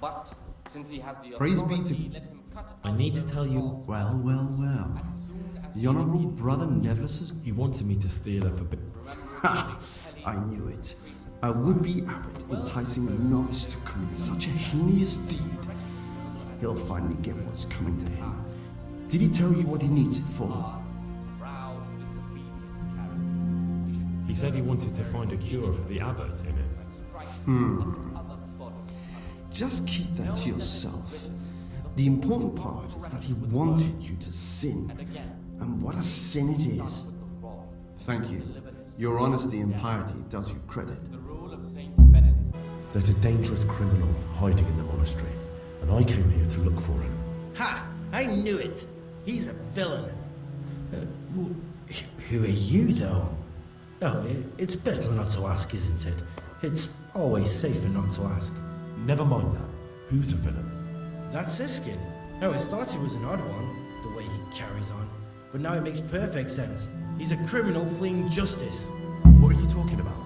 but since he has the Praise be authority, to... let him cut I need to tell you... Well, well, well. The Honourable Brother Nevis has... He wanted me to steal her for... Ha! I knew it. A would-be abbot enticing a novice to commit such a heinous deed. He'll finally get what's coming to him. Did he tell you what he needs it for? He said he wanted to find a cure for the abbot in it. Just keep that to yourself. The important part is that he wanted you to sin. And what a sin it is. Thank you. Your honesty and piety does you credit. There's a dangerous criminal hiding in the monastery, and I came here to look for him. Ha! I knew it! He's a villain. Who are you, though? Oh, it's better not to ask, isn't it? It's always safer not to ask. Never mind that. Who's a villain? That's Siskin. I always thought he was an odd one, the way he carries on. But now it makes perfect sense. He's a criminal fleeing justice. What are you talking about?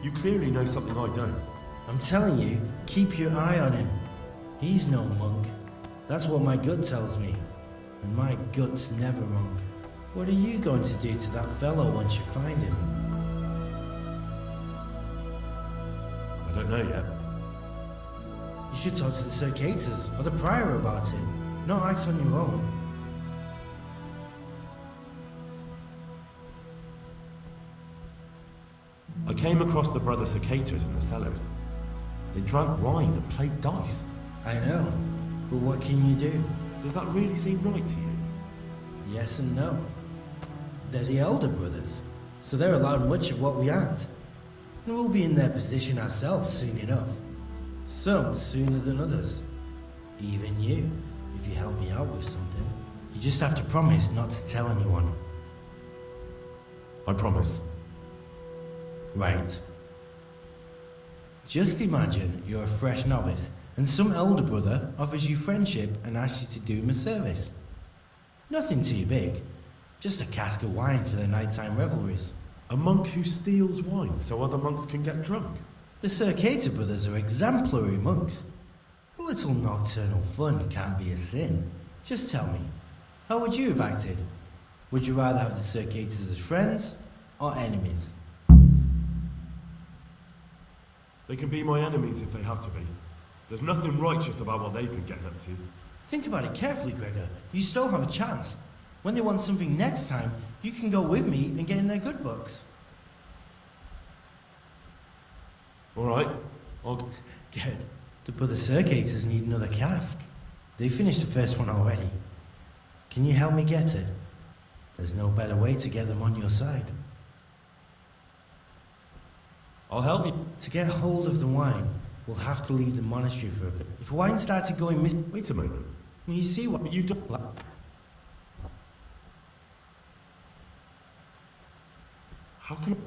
You clearly know something I don't. I'm telling you, keep your eye on him. He's no monk. That's what my gut tells me. And my gut's never wrong. What are you going to do to that fellow once you find him? I don't know yet. You should talk to the Circators or the Prior about it. Not act on your own. I came across the brother Cicators in the cellars. They drank wine and played dice. I know, but what can you do? Does that really seem right to you? Yes and no. They're the elder brothers, so they're allowed much of what we aren't. And we'll be in their position ourselves soon enough. Some sooner than others. Even you, if you help me out with something. You just have to promise not to tell anyone. I promise. Right. Just imagine you're a fresh novice, and some elder brother offers you friendship and asks you to do him a service. Nothing too big, just a cask of wine for their nighttime revelries. A monk who steals wine so other monks can get drunk? The Circator brothers are exemplary monks. A little nocturnal fun can't be a sin. Just tell me, how would you have acted? Would you rather have the Circators as friends or enemies? They can be my enemies if they have to be. There's nothing righteous about what they've been getting up to. Think about it carefully, Gregor. You still have a chance. When they want something next time, you can go with me and get in their good books. Alright, I'll... Good. The brother Circators need another cask. They finished the first one already. Can you help me get it? There's no better way to get them on your side. I'll help you. To get hold of the wine, we'll have to leave the monastery for a bit. If wine started going missing... Wait a moment. You see what... You've done... How can I...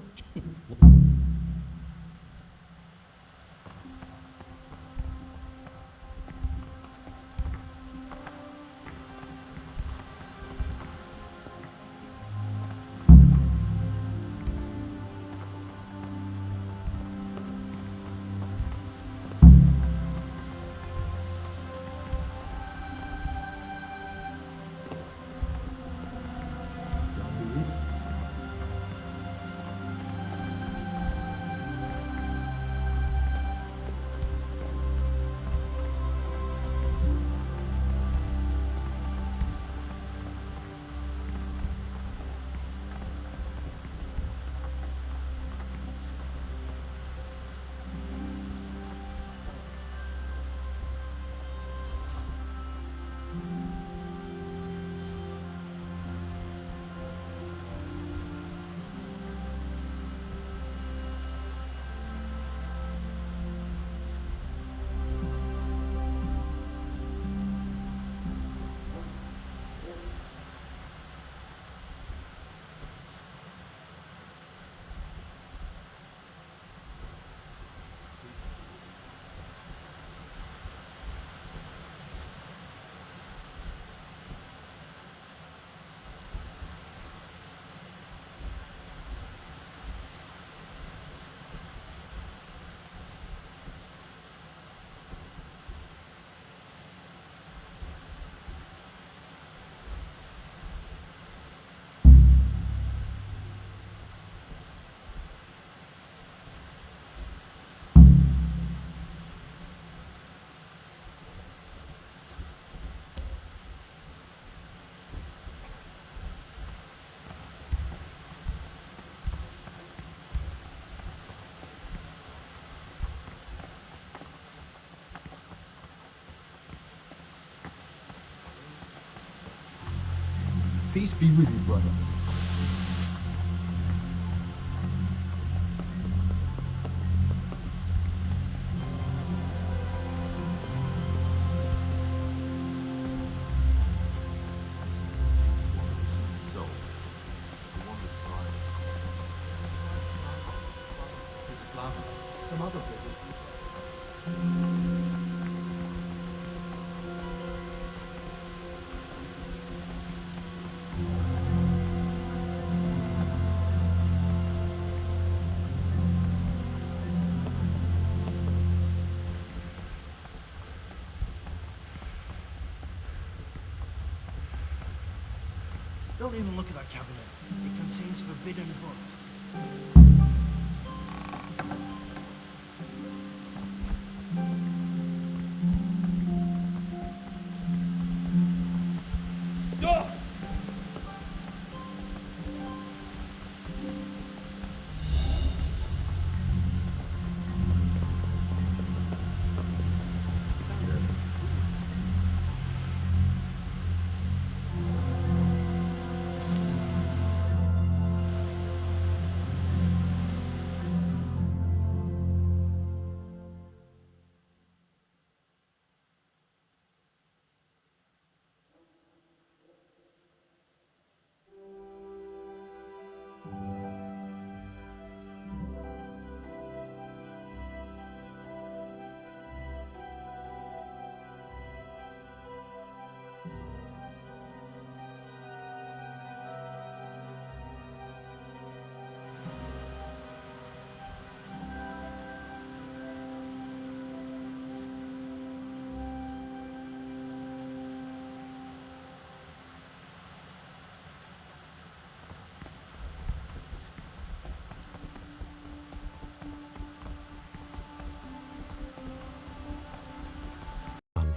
Peace be with you, brother. some other business. Don't even look at that cabinet. It contains forbidden books.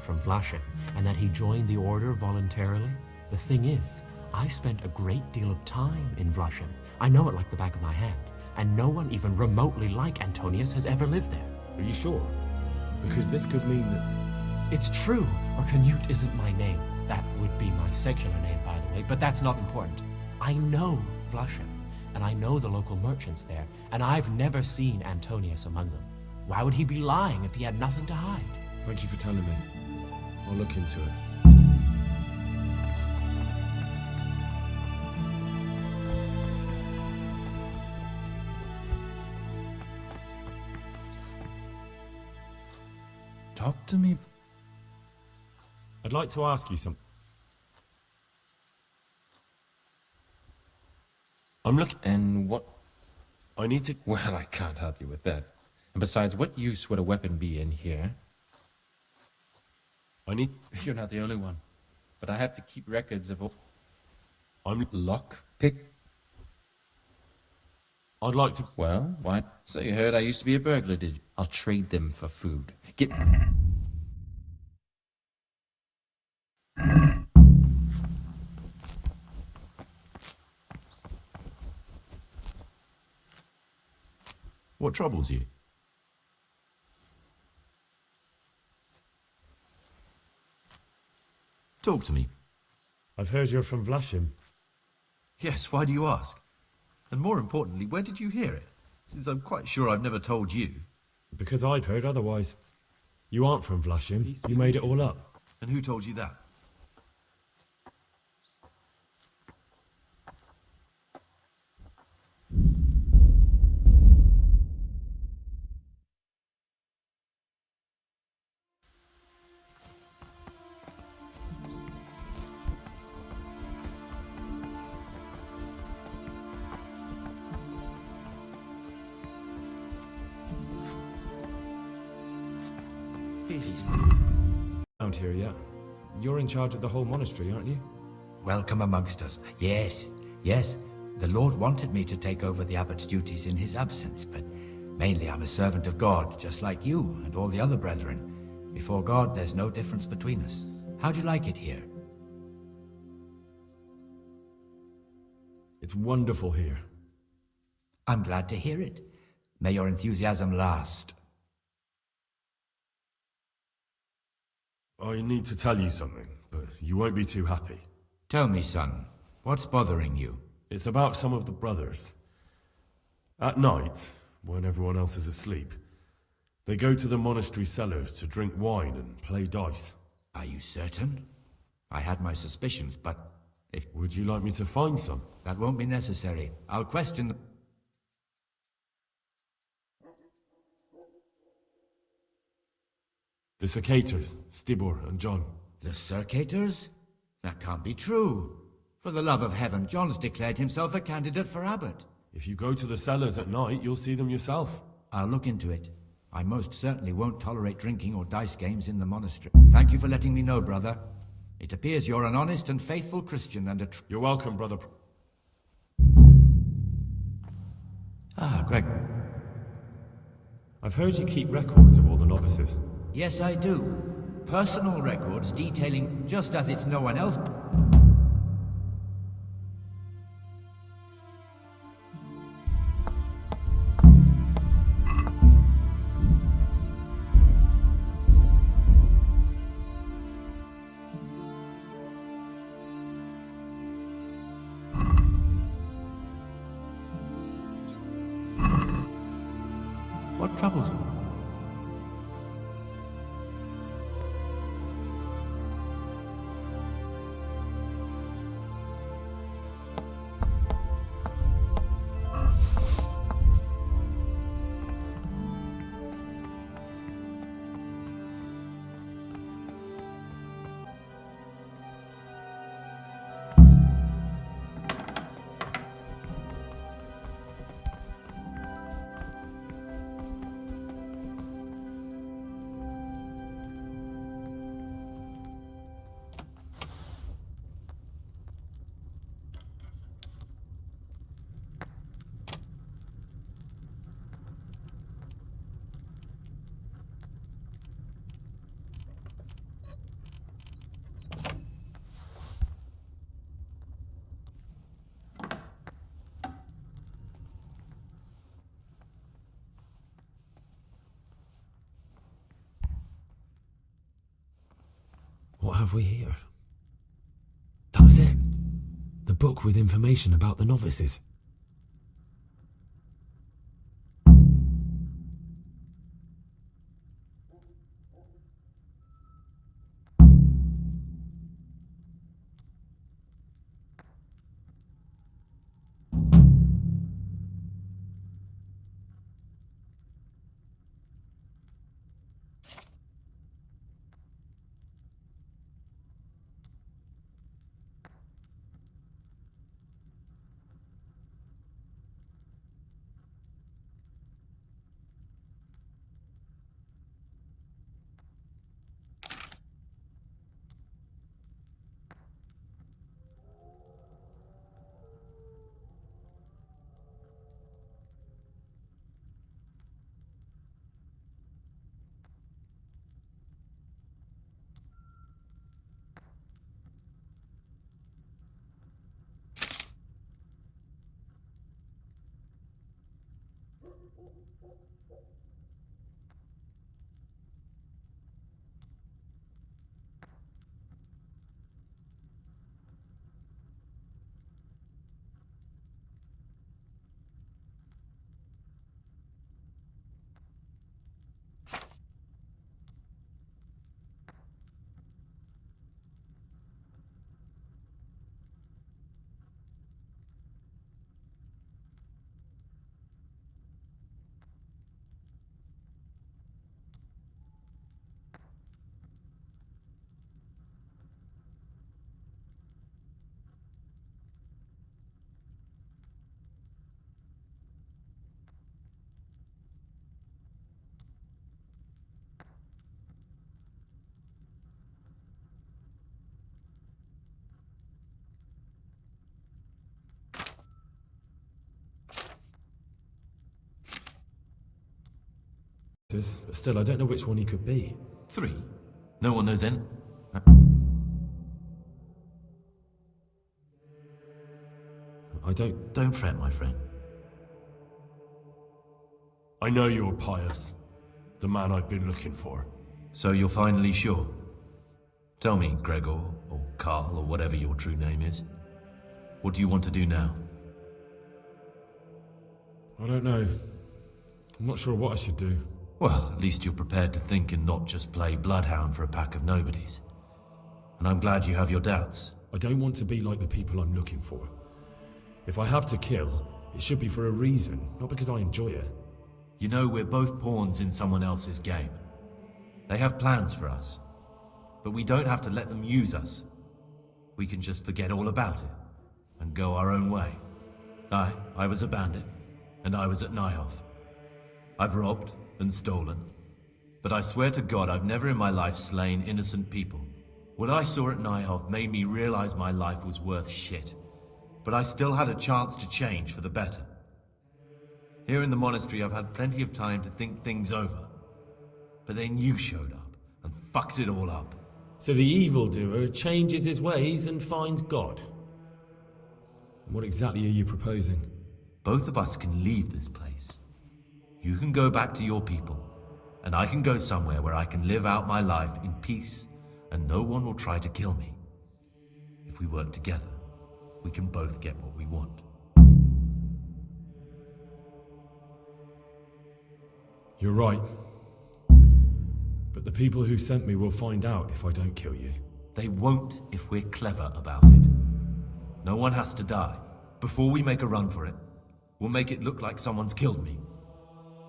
From Vlashim, and that he joined the order voluntarily? The thing is, I spent a great deal of time in Vlashim. I know it like the back of my hand, and no one even remotely like Antonius has ever lived there. Are you sure? Because this could mean that... It's true, or Canute isn't my name. That would be my secular name, by the way, but that's not important. I know Vlashim, and I know the local merchants there, and I've never seen Antonius among them. Why would he be lying if he had nothing to hide? Thank you for telling me. I'll look into it. Talk to me. I'd like to ask you something. I'm looking... And what? I need to... Well, I can't help you with that. And besides, what use would a weapon be in here? I need... You're not the only one. But I have to keep records of all... I'm... Lock? Pick? I'd like to... Well, why? So you heard I used to be a burglar, did you? I'll trade them for food. Get... What troubles you? Talk to me. I've heard you're from Vlashim. Yes, why do you ask? And more importantly, where did you hear it? Since I'm quite sure I've never told you. Because I've heard otherwise. You aren't from Vlashim. You made it all up. And who told you that? Around here yet? You're in charge of the whole monastery, aren't you? Welcome amongst us. Yes, yes. The Lord wanted me to take over the abbot's duties in his absence, but mainly I'm a servant of God, just like you and all the other brethren. Before God, there's no difference between us. How do you like it here? It's wonderful here. I'm glad to hear it. May your enthusiasm last. I need to tell you something, but you won't be too happy. Tell me, son, what's bothering you? It's about some of the brothers. At night, when everyone else is asleep, they go to the monastery cellars to drink wine and play dice. Are you certain? I had my suspicions, but if... Would you like me to find some? That won't be necessary. I'll question the... The Cicators, Stibor and John. The Circators? That can't be true. For the love of heaven, John's declared himself a candidate for abbot. If you go to the cellars at night, you'll see them yourself. I'll look into it. I most certainly won't tolerate drinking or dice games in the monastery. Thank you for letting me know, brother. It appears you're an honest and faithful Christian and a You're welcome, brother. Ah, Greg. I've heard you keep records of all the novices. Yes, I do. Personal records detailing just as it's no one else. What troubles you? What have we here? That's it! The book with information about the novices. But still, I don't know which one he could be. 3? No one knows any. I don't... Don't fret, my friend. I know you're Pius, the man I've been looking for. So you're finally sure? Tell me, Gregor, or Carl, or whatever your true name is. What do you want to do now? I don't know. I'm not sure what I should do. Well, at least you're prepared to think and not just play bloodhound for a pack of nobodies. And I'm glad you have your doubts. I don't want to be like the people I'm looking for. If I have to kill, it should be for a reason, not because I enjoy it. You know, we're both pawns in someone else's game. They have plans for us, but we don't have to let them use us. We can just forget all about it and go our own way. I was a bandit, and I was at Nyhoff. I've robbed and stolen, but I swear to God I've never in my life slain innocent people. What I saw at Nyhoff made me realize my life was worth shit, but I still had a chance to change for the better. Here in the monastery I've had plenty of time to think things over, but then you showed up and fucked it all up. So the evildoer changes his ways and finds God. What exactly are you proposing? Both of us can leave this place. You can go back to your people, and I can go somewhere where I can live out my life in peace, and no one will try to kill me. If we work together, we can both get what we want. You're right. But the people who sent me will find out if I don't kill you. They won't if we're clever about it. No one has to die. Before we make a run for it, we'll make it look like someone's killed me.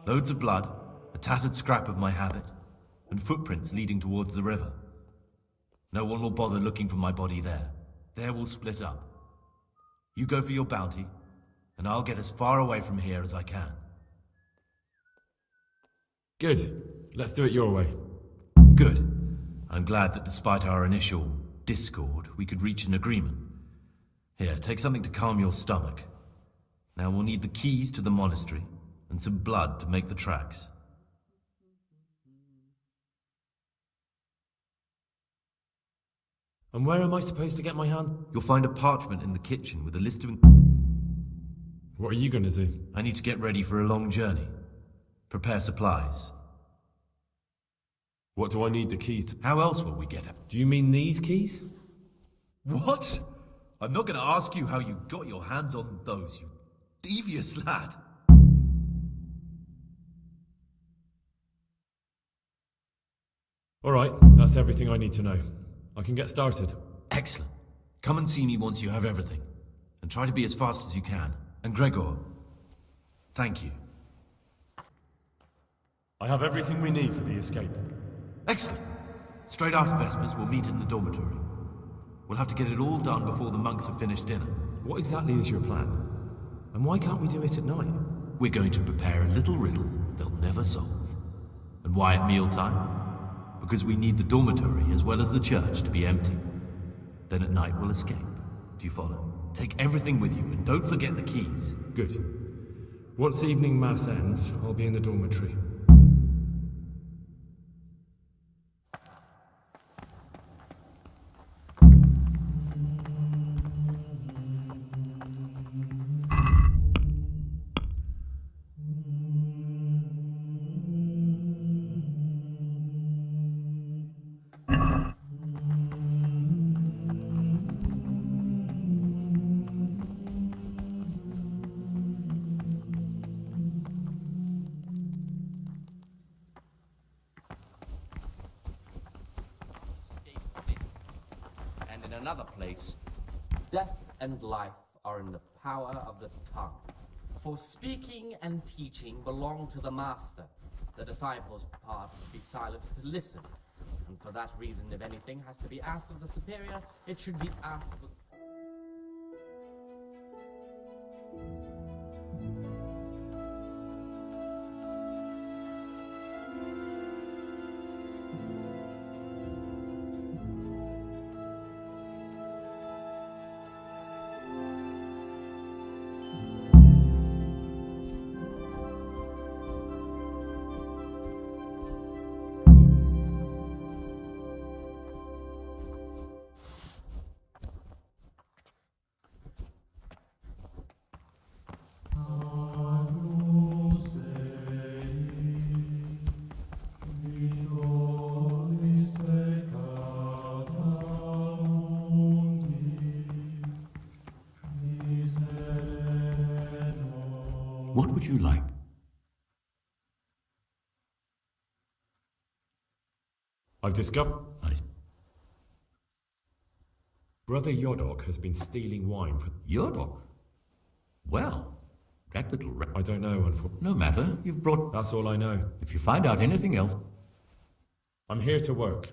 Loads of blood, a tattered scrap of my habit, and footprints leading towards the river. No one will bother looking for my body there. There we'll split up. You go for your bounty, and I'll get as far away from here as I can. Good. Let's do it your way. Good. I'm glad that despite our initial discord, we could reach an agreement. Here, take something to calm your stomach. Now we'll need the keys to the monastery, and some blood to make the tracks. And where am I supposed to get my hand? You'll find a parchment in the kitchen with a list of... What are you going to do? I need to get ready for a long journey. Prepare supplies. What do I need the keys to? How else will we get it? Do you mean these keys? What? I'm not going to ask you how you got your hands on those, you devious lad. All right, that's everything I need to know. I can get started. Excellent. Come and see me once you have everything. And try to be as fast as you can. And Gregor, thank you. I have everything we need for the escape. Excellent. Straight after Vespers, we'll meet in the dormitory. We'll have to get it all done before the monks have finished dinner. What exactly is your plan? And why can't we do it at night? We're going to prepare a little riddle they'll never solve. And why at mealtime? Because we need the dormitory as well as the church to be empty. Then at night we'll escape. Do you follow? Take everything with you and don't forget the keys. Good. Once evening mass ends, I'll be in the dormitory. Another place, death and life are in the power of the tongue. For speaking and teaching belong to the master. The disciples' part is to be silent to listen. And for that reason, if anything has to be asked of the superior, it should be asked with... What would you like? I've discovered... Brother Yodok has been stealing wine for... Yodok? Well, that little I don't know, unfortunately. No matter, you've brought... That's all I know. If you find out anything else... I'm here to work.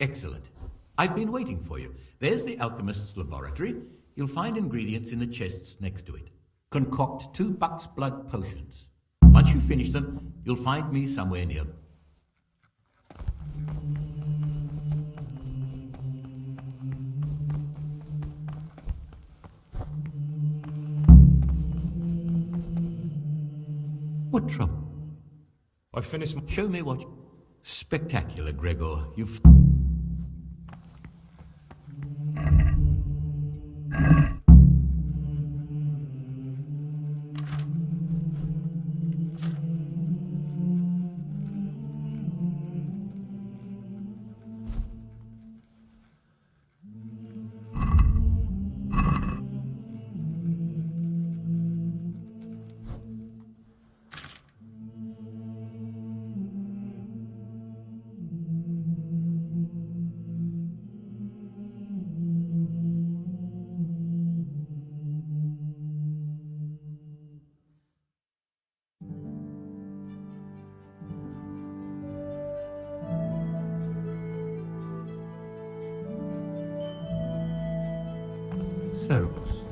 Excellent. I've been waiting for you. There's the alchemist's laboratory. You'll find ingredients in the chests next to it. Concoct 2 buck's blood potions. Once you finish them, you'll find me somewhere near. What trouble? I finished. Show me what. Spectacular, Gregor. You've. Servus.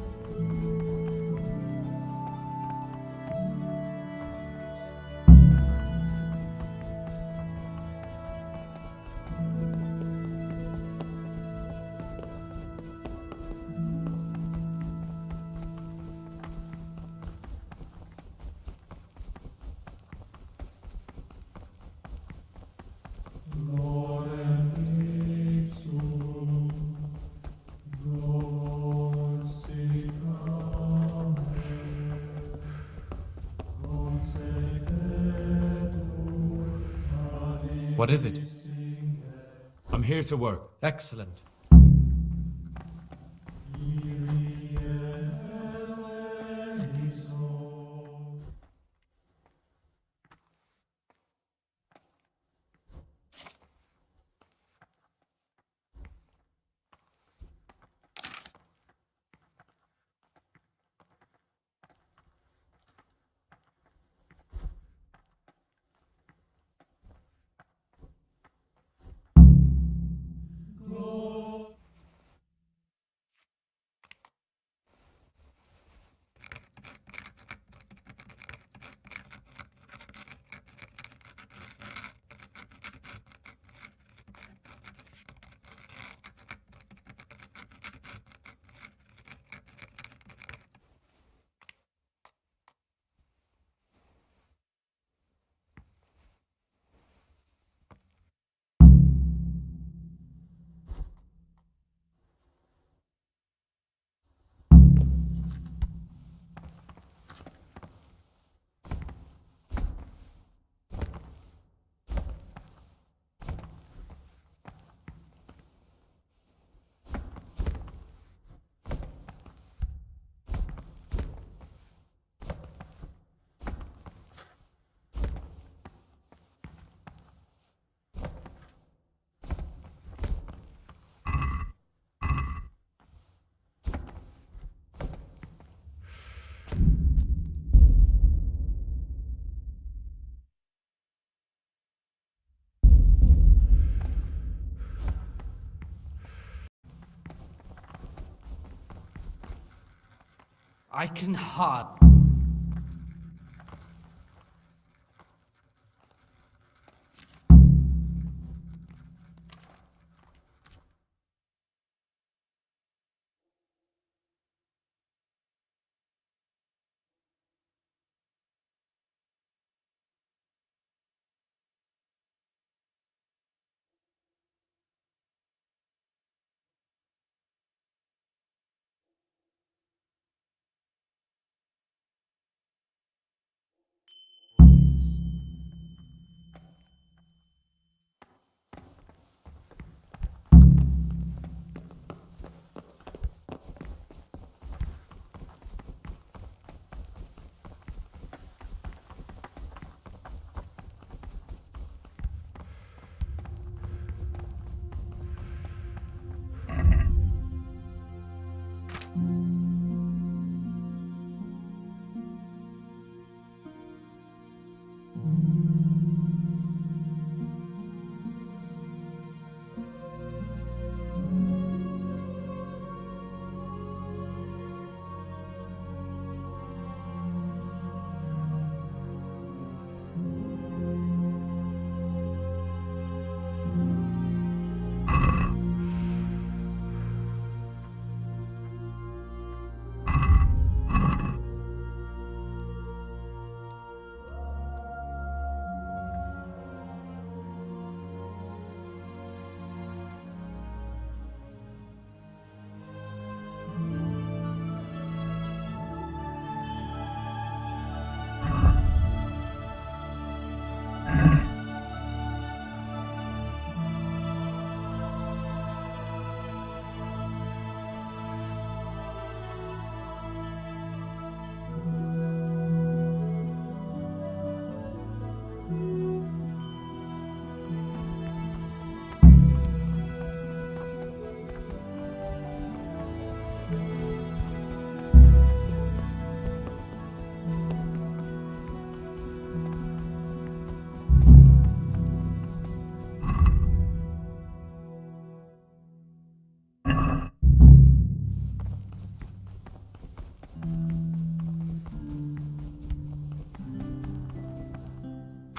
What is it? I'm here to work. Excellent. I can hardly.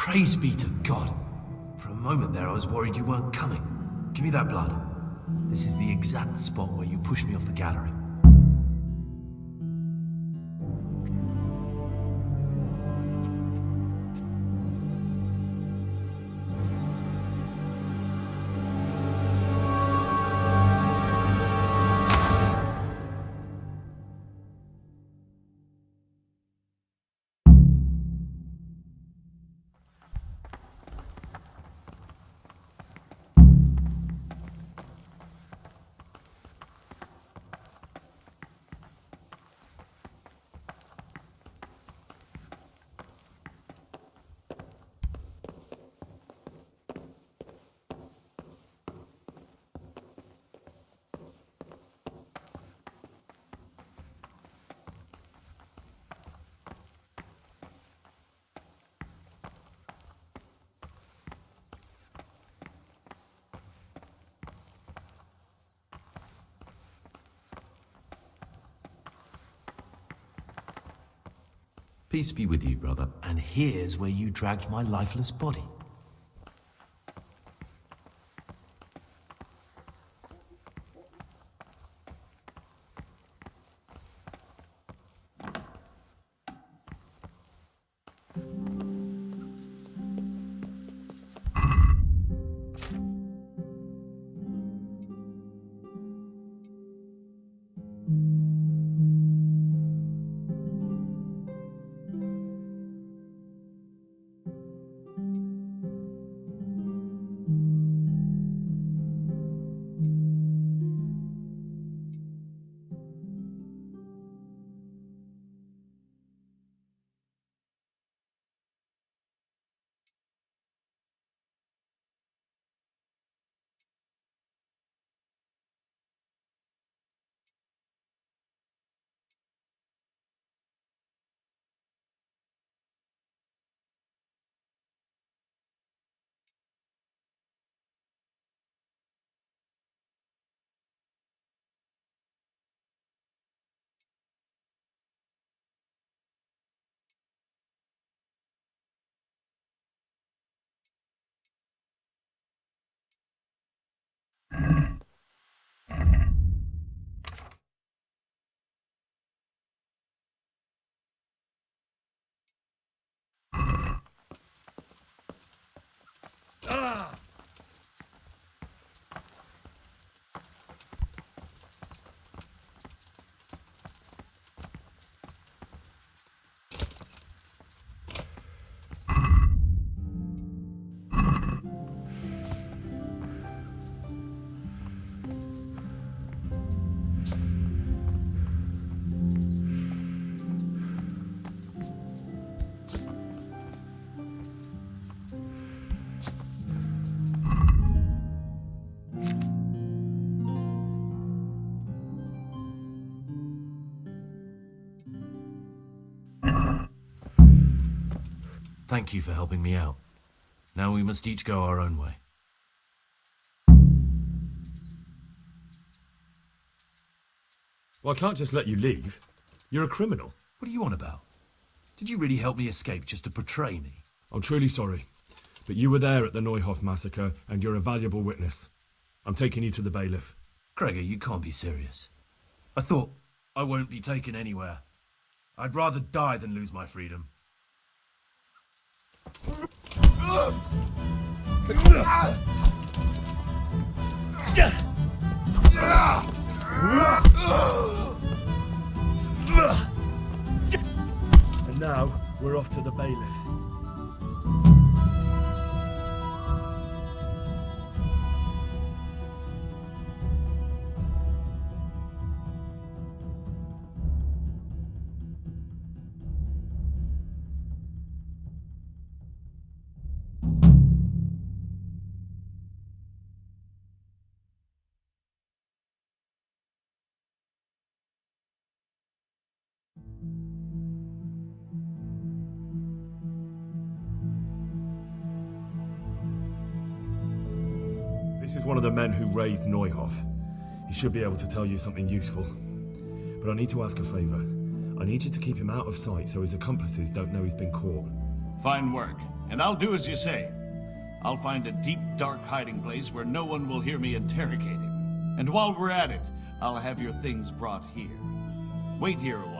Praise be to God. For a moment there, I was worried you weren't coming. Give me that blood. This is the exact spot where you pushed me off the gallery. Peace be with you, brother. And here's where you dragged my lifeless body. Thank you for helping me out. Now we must each go our own way. Well, I can't just let you leave. You're a criminal. What are you on about? Did you really help me escape just to betray me? I'm truly sorry, but you were there at the Neuhoff massacre, and you're a valuable witness. I'm taking you to the bailiff. Gregor, you can't be serious. I thought I won't be taken anywhere. I'd rather die than lose my freedom. And now, we're off to the bailiff. This is one of the men who raised Neuhoff. He should be able to tell you something useful. But I need to ask a favor. I need you to keep him out of sight so his accomplices don't know he's been caught. Fine work. And I'll do as you say. I'll find a deep, dark hiding place where no one will hear me interrogate him. And while we're at it, I'll have your things brought here. Wait here a while.